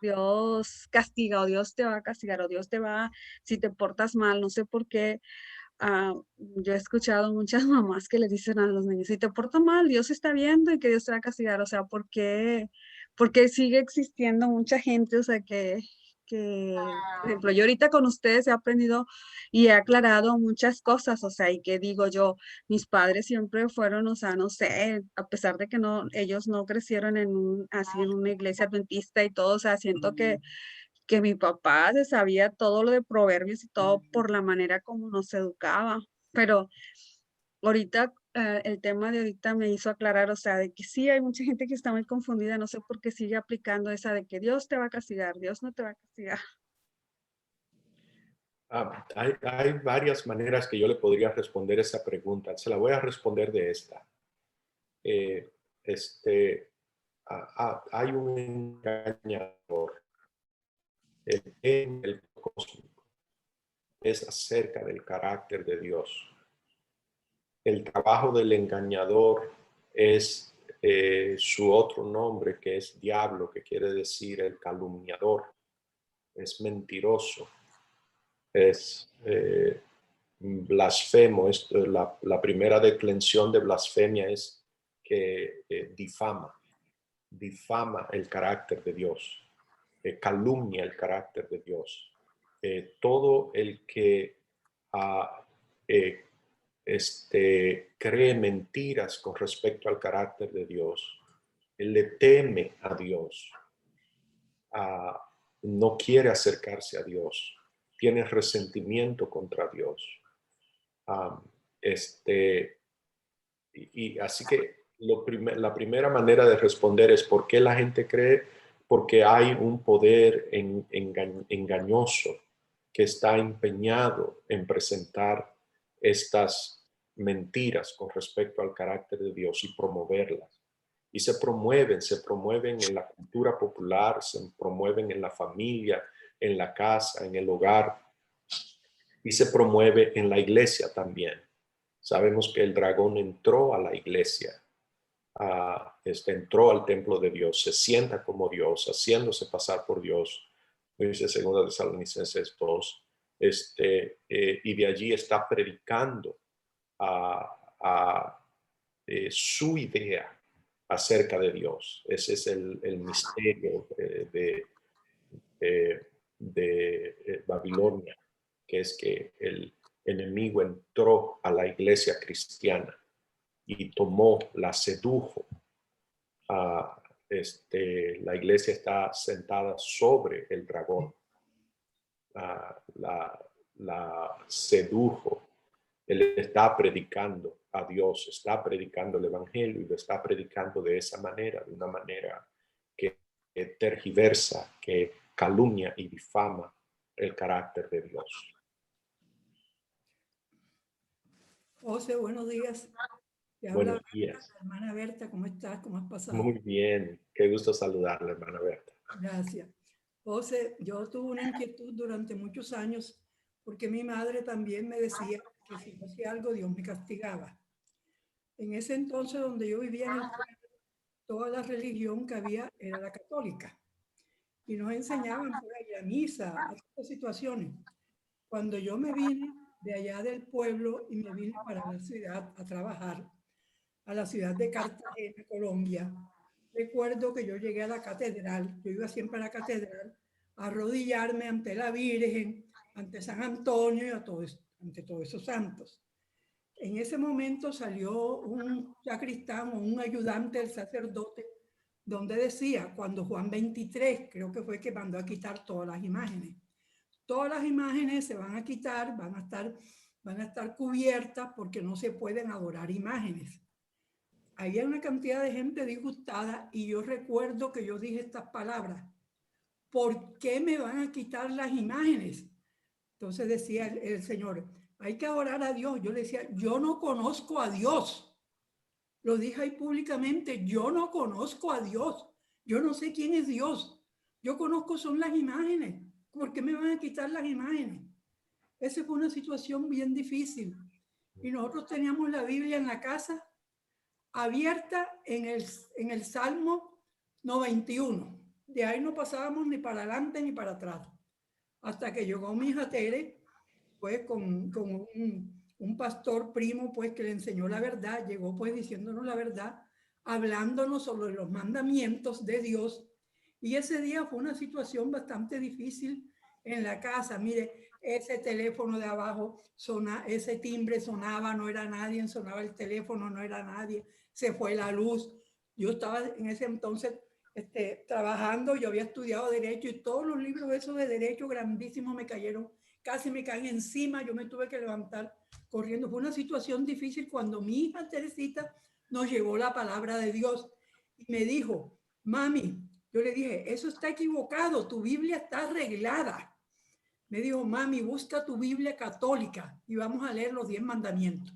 castiga o Dios te va a castigar o Dios te va, si te portas mal, no sé por qué. Yo he escuchado muchas mamás que le dicen a los niños, si te portas mal, Dios está viendo y que Dios te va a castigar. O sea, ¿por qué sigue existiendo mucha gente? O sea, por ejemplo, yo ahorita con ustedes he aprendido y he aclarado muchas cosas, o sea, y que digo yo, mis padres siempre fueron, o sea, no sé, a pesar de que no, ellos no crecieron así en una iglesia adventista y todo, o sea, siento que mi papá se sabía todo lo de proverbios y todo por la manera como nos educaba, pero ahorita el tema de ahorita me hizo aclarar, o sea, de que sí hay mucha gente que está muy confundida, no sé por qué sigue aplicando esa de que Dios te va a castigar, Dios no te va a castigar. Hay varias maneras que yo le podría responder esa pregunta. Se la voy a responder de esta. Eh, hay un engañador. El cósmico es acerca del carácter de Dios. el trabajo del engañador es su otro nombre, que es diablo, que quiere decir el calumniador. Es mentiroso, es blasfemo. La primera declensión de blasfemia es que difama el carácter de Dios, calumnia el carácter de Dios. Todo el que eh, cree mentiras con respecto al carácter de Dios, él le teme a Dios, no quiere acercarse a Dios, tiene resentimiento contra Dios. Y así que la primera manera de responder es ¿por qué la gente cree? Porque hay un poder engañoso que está empeñado en presentar estas mentiras con respecto al carácter de Dios y promoverlas. Y se promueven en la cultura popular, se promueven en la familia, en la casa, en el hogar, y se promueve en la iglesia también. Sabemos que el dragón entró a la iglesia, entró al templo de Dios, se sienta como Dios, haciéndose pasar por Dios, dice 2 Tesalonicenses 2, y de allí está predicando su idea acerca de Dios. Ese es el misterio de Babilonia, que es que el enemigo entró a la iglesia cristiana y la sedujo. La iglesia está sentada sobre el dragón. La sedujo. Él está predicando a Dios, está predicando el evangelio y lo está predicando de esa manera, de una manera que tergiversa, que calumnia y difama el carácter de Dios. José, buenos días. Te habla Buenos días. Berta, hermana Berta, ¿cómo estás? ¿Cómo has pasado? Muy bien, qué gusto saludarle, hermana Berta. Gracias. José, yo tuve una inquietud durante muchos años porque mi madre también me decía que si no hacía algo, Dios me castigaba. En ese entonces donde yo vivía en el pueblo, toda la religión que había era la católica. Y nos enseñaban por ahí a misa, a estas situaciones. Cuando yo me vine de allá del pueblo y me vine para la ciudad a trabajar, a la ciudad de Cartagena, Colombia, recuerdo que yo llegué a la catedral, yo iba siempre a la catedral a arrodillarme ante la Virgen, ante San Antonio y ante todos esos santos. En ese momento salió un sacristán o un ayudante del sacerdote donde decía, cuando Juan 23, creo que fue que mandó a quitar todas las imágenes. Todas las imágenes se van a quitar, van a estar cubiertas porque no se pueden adorar imágenes. Había una cantidad de gente disgustada y yo recuerdo que yo dije estas palabras: ¿por qué me van a quitar las imágenes? Entonces decía el Señor, hay que adorar a Dios. Yo le decía, yo no conozco a Dios. Lo dije ahí públicamente, yo no conozco a Dios. Yo no sé quién es Dios. Yo conozco son las imágenes. ¿Por qué me van a quitar las imágenes? Esa fue una situación bien difícil. Y nosotros teníamos la Biblia en la casa abierta en el Salmo 91. De ahí no pasábamos ni para adelante ni para atrás. Hasta que llegó mi hija Tere, pues con un pastor primo, pues que le enseñó la verdad, llegó pues diciéndonos la verdad, hablándonos sobre los mandamientos de Dios. Y ese día fue una situación bastante difícil en la casa. Mire, ese teléfono de abajo, ese timbre sonaba, no era nadie, sonaba el teléfono, no era nadie, se fue la luz. Yo estaba en ese entonces trabajando, yo había estudiado Derecho y todos los libros esos de Derecho grandísimos me cayeron, casi me caen encima, yo me tuve que levantar corriendo. Fue una situación difícil cuando mi hija Teresita nos llevó la palabra de Dios y me dijo, mami, yo le dije, eso está equivocado, tu Biblia está arreglada. Me dijo, mami, busca tu Biblia católica y vamos a leer los 10 mandamientos.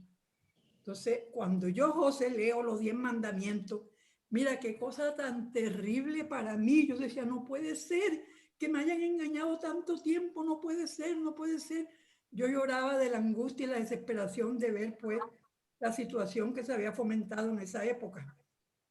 Entonces, cuando yo, José, leo los 10 mandamientos, mira qué cosa tan terrible para mí. Yo decía, no puede ser que me hayan engañado tanto tiempo, no puede ser, no puede ser. Yo lloraba de la angustia y la desesperación de ver, pues, la situación que se había fomentado en esa época.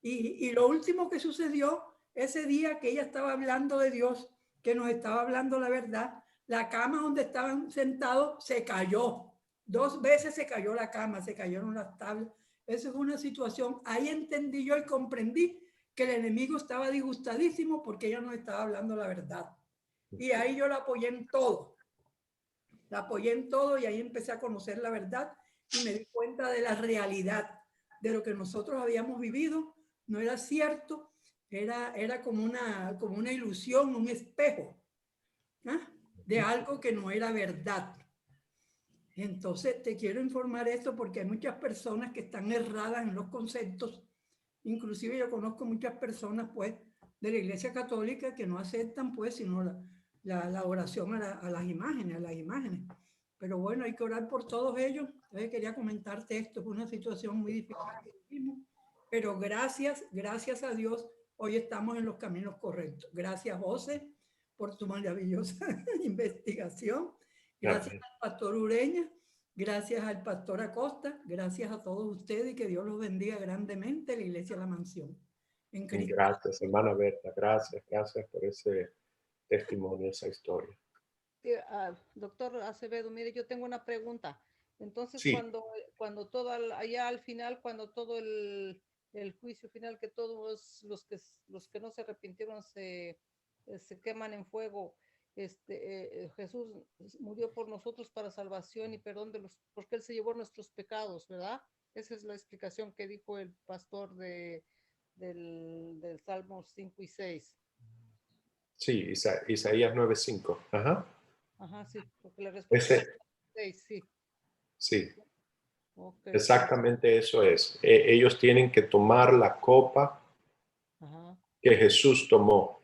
Y lo último que sucedió ese día que ella estaba hablando de Dios, que nos estaba hablando la verdad, la cama donde estaban sentados se cayó. 2 veces se cayó la cama, se cayeron las tablas. Esa es una situación. Ahí entendí yo y comprendí que el enemigo estaba disgustadísimo porque ella nos estaba hablando la verdad. Y ahí yo la apoyé en todo. La apoyé en todo y ahí empecé a conocer la verdad y me di cuenta de la realidad de lo que nosotros habíamos vivido. No era cierto, era como una ilusión, un espejo, ¿eh? De algo que no era verdad. Entonces te quiero informar esto porque hay muchas personas que están erradas en los conceptos. Inclusive yo conozco muchas personas pues de la Iglesia Católica que no aceptan pues sino la oración a las imágenes. Pero bueno, hay que orar por todos ellos. Entonces quería comentarte esto, es una situación muy difícil. Pero gracias a Dios, hoy estamos en los caminos correctos. Gracias, José, por tu maravillosa investigación. Gracias al pastor Ureña, gracias al pastor Acosta, gracias a todos ustedes y que Dios los bendiga grandemente, la Iglesia La Mansión. En Cristo. Gracias, hermana Berta, gracias por ese testimonio, esa historia. Doctor Acevedo, mire, yo tengo una pregunta. Entonces, sí. cuando todo, allá al final, cuando todo el juicio final, que todos los que no se arrepintieron se queman en fuego, Jesús murió por nosotros para salvación y perdón porque Él se llevó nuestros pecados, ¿verdad? Esa es la explicación que dijo el pastor del Salmos 5 y 6. Sí, Isaías 9:5. Ajá. Ajá, sí, porque la respuesta es 6, sí. Sí. Okay. Exactamente eso es. Ellos tienen que tomar la copa que Jesús tomó.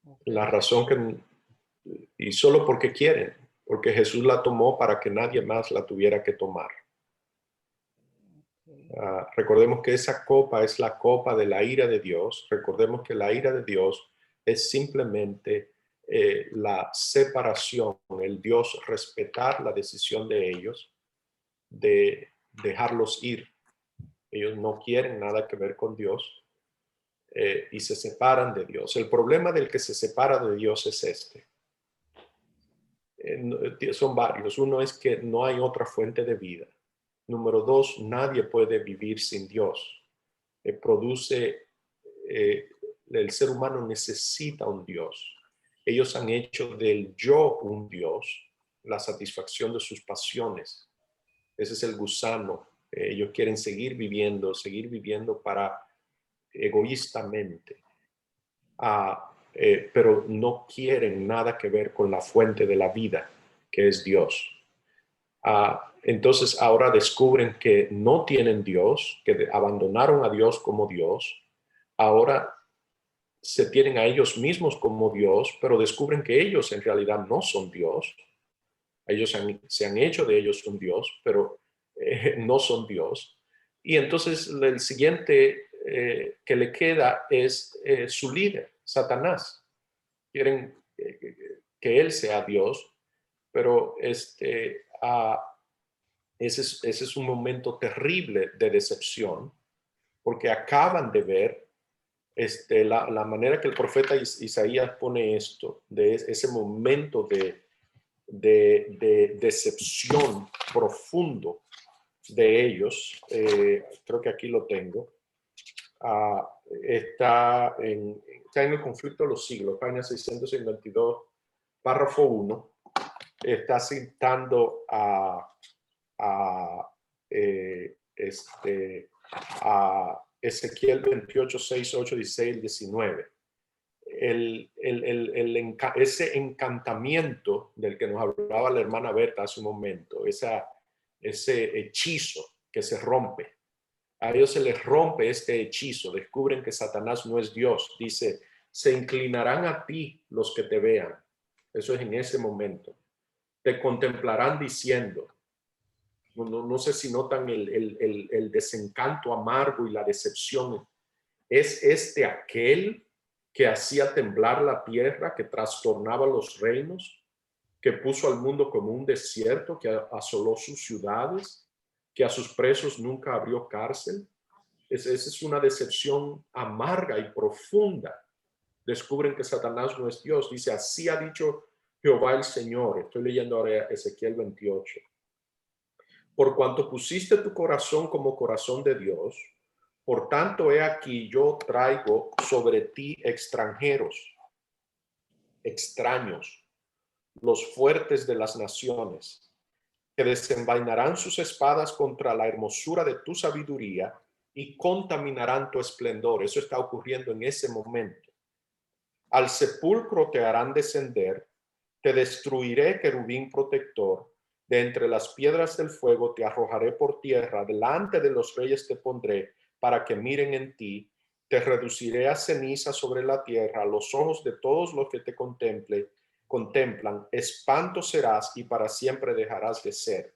Okay. La razón y solo porque quieren, porque Jesús la tomó para que nadie más la tuviera que tomar. Okay. Recordemos que esa copa es la copa de la ira de Dios. Recordemos que la ira de Dios es simplemente la separación, el Dios respetar la decisión de ellos de dejarlos ir. Ellos no quieren nada que ver con Dios y se separan de Dios. El problema del que se separa de Dios es este. Son varios. Uno es que no hay otra fuente de vida. Número 2, nadie puede vivir sin Dios. El ser humano necesita un Dios. Ellos han hecho del yo un Dios, la satisfacción de sus pasiones. Ese es el gusano. Ellos quieren seguir viviendo para egoístamente. Pero no quieren nada que ver con la fuente de la vida, que es Dios. Entonces ahora descubren que no tienen Dios, que abandonaron a Dios como Dios. Ahora se tienen a ellos mismos como Dios, pero descubren que ellos en realidad no son Dios. Ellos se han hecho de ellos un Dios, pero no son Dios. Y entonces el siguiente que le queda es su líder, Satanás. Quieren que él sea Dios, pero ese es un momento terrible de decepción, porque acaban de ver la manera que el profeta Isaías pone esto, de ese momento de decepción profundo de ellos. Creo que aquí lo tengo. Está en el conflicto de los siglos, página 652, párrafo 1. Está citando a Ezequiel 28, 6, 8, 16, 19. Ese encantamiento del que nos hablaba la hermana Berta hace un momento, ese hechizo que se rompe. A ellos se les rompe este hechizo, descubren que Satanás no es Dios. Dice, se inclinarán a ti los que te vean. Eso es en ese momento. Te contemplarán diciendo, no sé si notan el desencanto amargo y la decepción. ¿Es aquel que hacía temblar la tierra, que trastornaba los reinos, que puso al mundo como un desierto, que asoló sus ciudades? que a sus presos nunca abrió cárcel. Esa es una decepción amarga y profunda. Descubren que Satanás no es Dios. Dice, así ha dicho Jehová el Señor. Estoy leyendo ahora Ezequiel 28. Por cuanto pusiste tu corazón como corazón de Dios, por tanto he aquí yo traigo sobre ti extranjeros, extraños, los fuertes de las naciones, que desenvainarán sus espadas contra la hermosura de tu sabiduría y contaminarán tu esplendor. Eso está ocurriendo en ese momento. Al sepulcro te harán descender, te destruiré, querubín protector, de entre las piedras del fuego te arrojaré por tierra, delante de los reyes te pondré, para que miren en ti, te reduciré a ceniza sobre la tierra, a los ojos de todos los que te contemplan, espanto serás y para siempre dejarás de ser.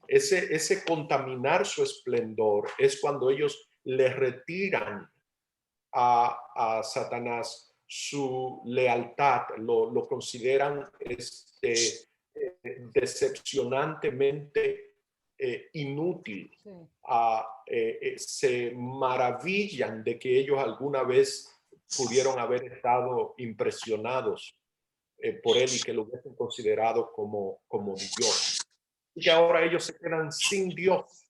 Ese contaminar su esplendor es cuando ellos le retiran a Satanás su lealtad, lo consideran decepcionantemente inútil. Sí. Se maravillan de que ellos alguna vez pudieron haber estado impresionados por él y que lo hubiesen considerado como Dios. Y que ahora ellos se quedan sin Dios,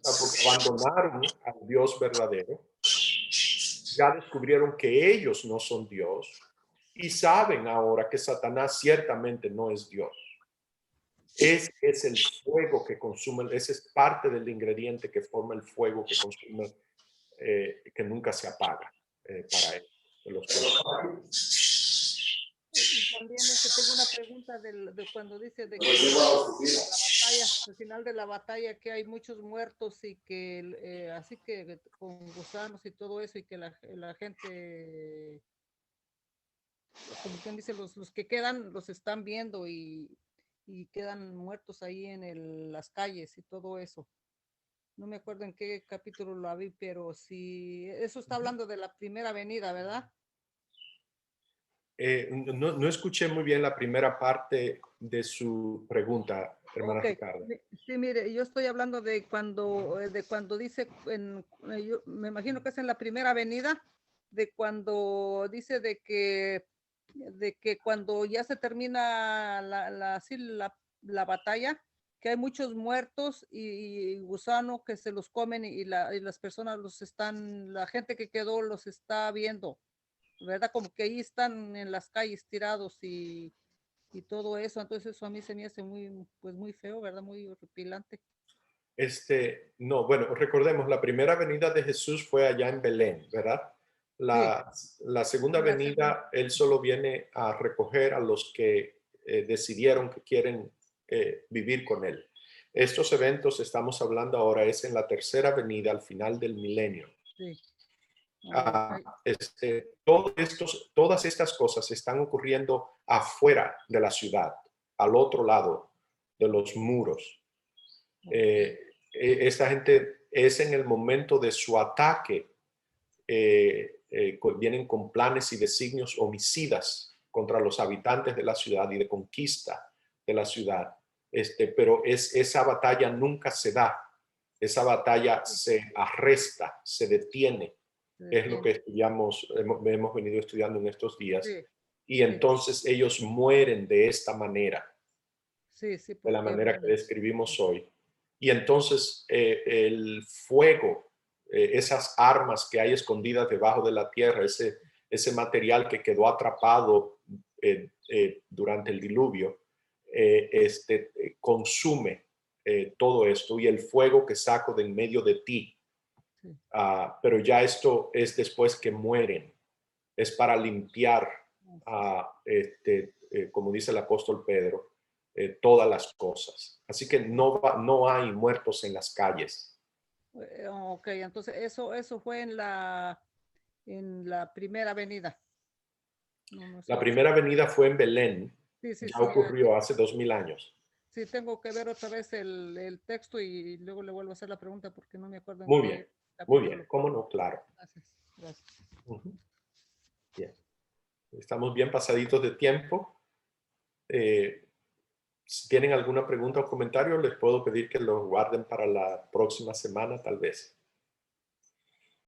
porque abandonaron al Dios verdadero. Ya descubrieron que ellos no son Dios y saben ahora que Satanás ciertamente no es Dios. Es el fuego que consume, ese es parte del ingrediente que forma el fuego que consume, que nunca se apaga para él. Y también tengo una pregunta de cuando dice de que batalla, al final de la batalla, que hay muchos muertos y que así que con gusanos y todo eso, y que la gente, como quien dice, los que quedan los están viendo y quedan muertos ahí en las calles y todo eso. No me acuerdo en qué capítulo lo vi, pero sí, eso está hablando de la primera venida, ¿verdad? No escuché muy bien la primera parte de su pregunta, hermana Okay. Ricardo. Sí, mire, yo estoy hablando de cuando dice, yo me imagino que es en la primera venida, de cuando dice de que cuando ya se termina la batalla, que hay muchos muertos y gusanos que se los comen y las personas la gente que quedó los está viendo, ¿verdad? Como que ahí están en las calles tirados y todo eso. Entonces eso a mí se me hace muy feo, ¿verdad? Muy horripilante. No, bueno, recordemos, la primera venida de Jesús fue allá en Belén, ¿verdad? La segunda venida, él solo viene a recoger a los que decidieron que quieren vivir con él. Estos eventos, estamos hablando ahora, es en la tercera venida al final del milenio. Sí. Todas estas cosas están ocurriendo afuera de la ciudad, al otro lado de los muros. Esta gente es en el momento de su ataque, vienen con planes y designios homicidas contra los habitantes de la ciudad y de conquista de la ciudad. Pero esa batalla nunca se da, esa batalla se arresta, se detiene. Es lo que estudiamos, hemos venido estudiando en estos días. Sí. Y entonces ellos mueren de esta manera, de la manera que describimos hoy. Y entonces el fuego, esas armas que hay escondidas debajo de la tierra, ese material que quedó atrapado durante el diluvio, consume todo esto, y el fuego que saco de en medio de ti. Pero ya esto es después que mueren, es para limpiar, como dice el apóstol Pedro, todas las cosas. Así que no hay muertos en las calles. Ok, entonces eso fue en la primera avenida. La primera venida fue en Belén. Sí, ya ocurrió hace 2000 años. Sí, tengo que ver otra vez el texto y luego le vuelvo a hacer la pregunta porque no me acuerdo. Muy bien, muy bien. ¿Cómo no? Claro. Gracias. Bien. Estamos bien pasaditos de tiempo. Si tienen alguna pregunta o comentario, les puedo pedir que los guarden para la próxima semana, tal vez.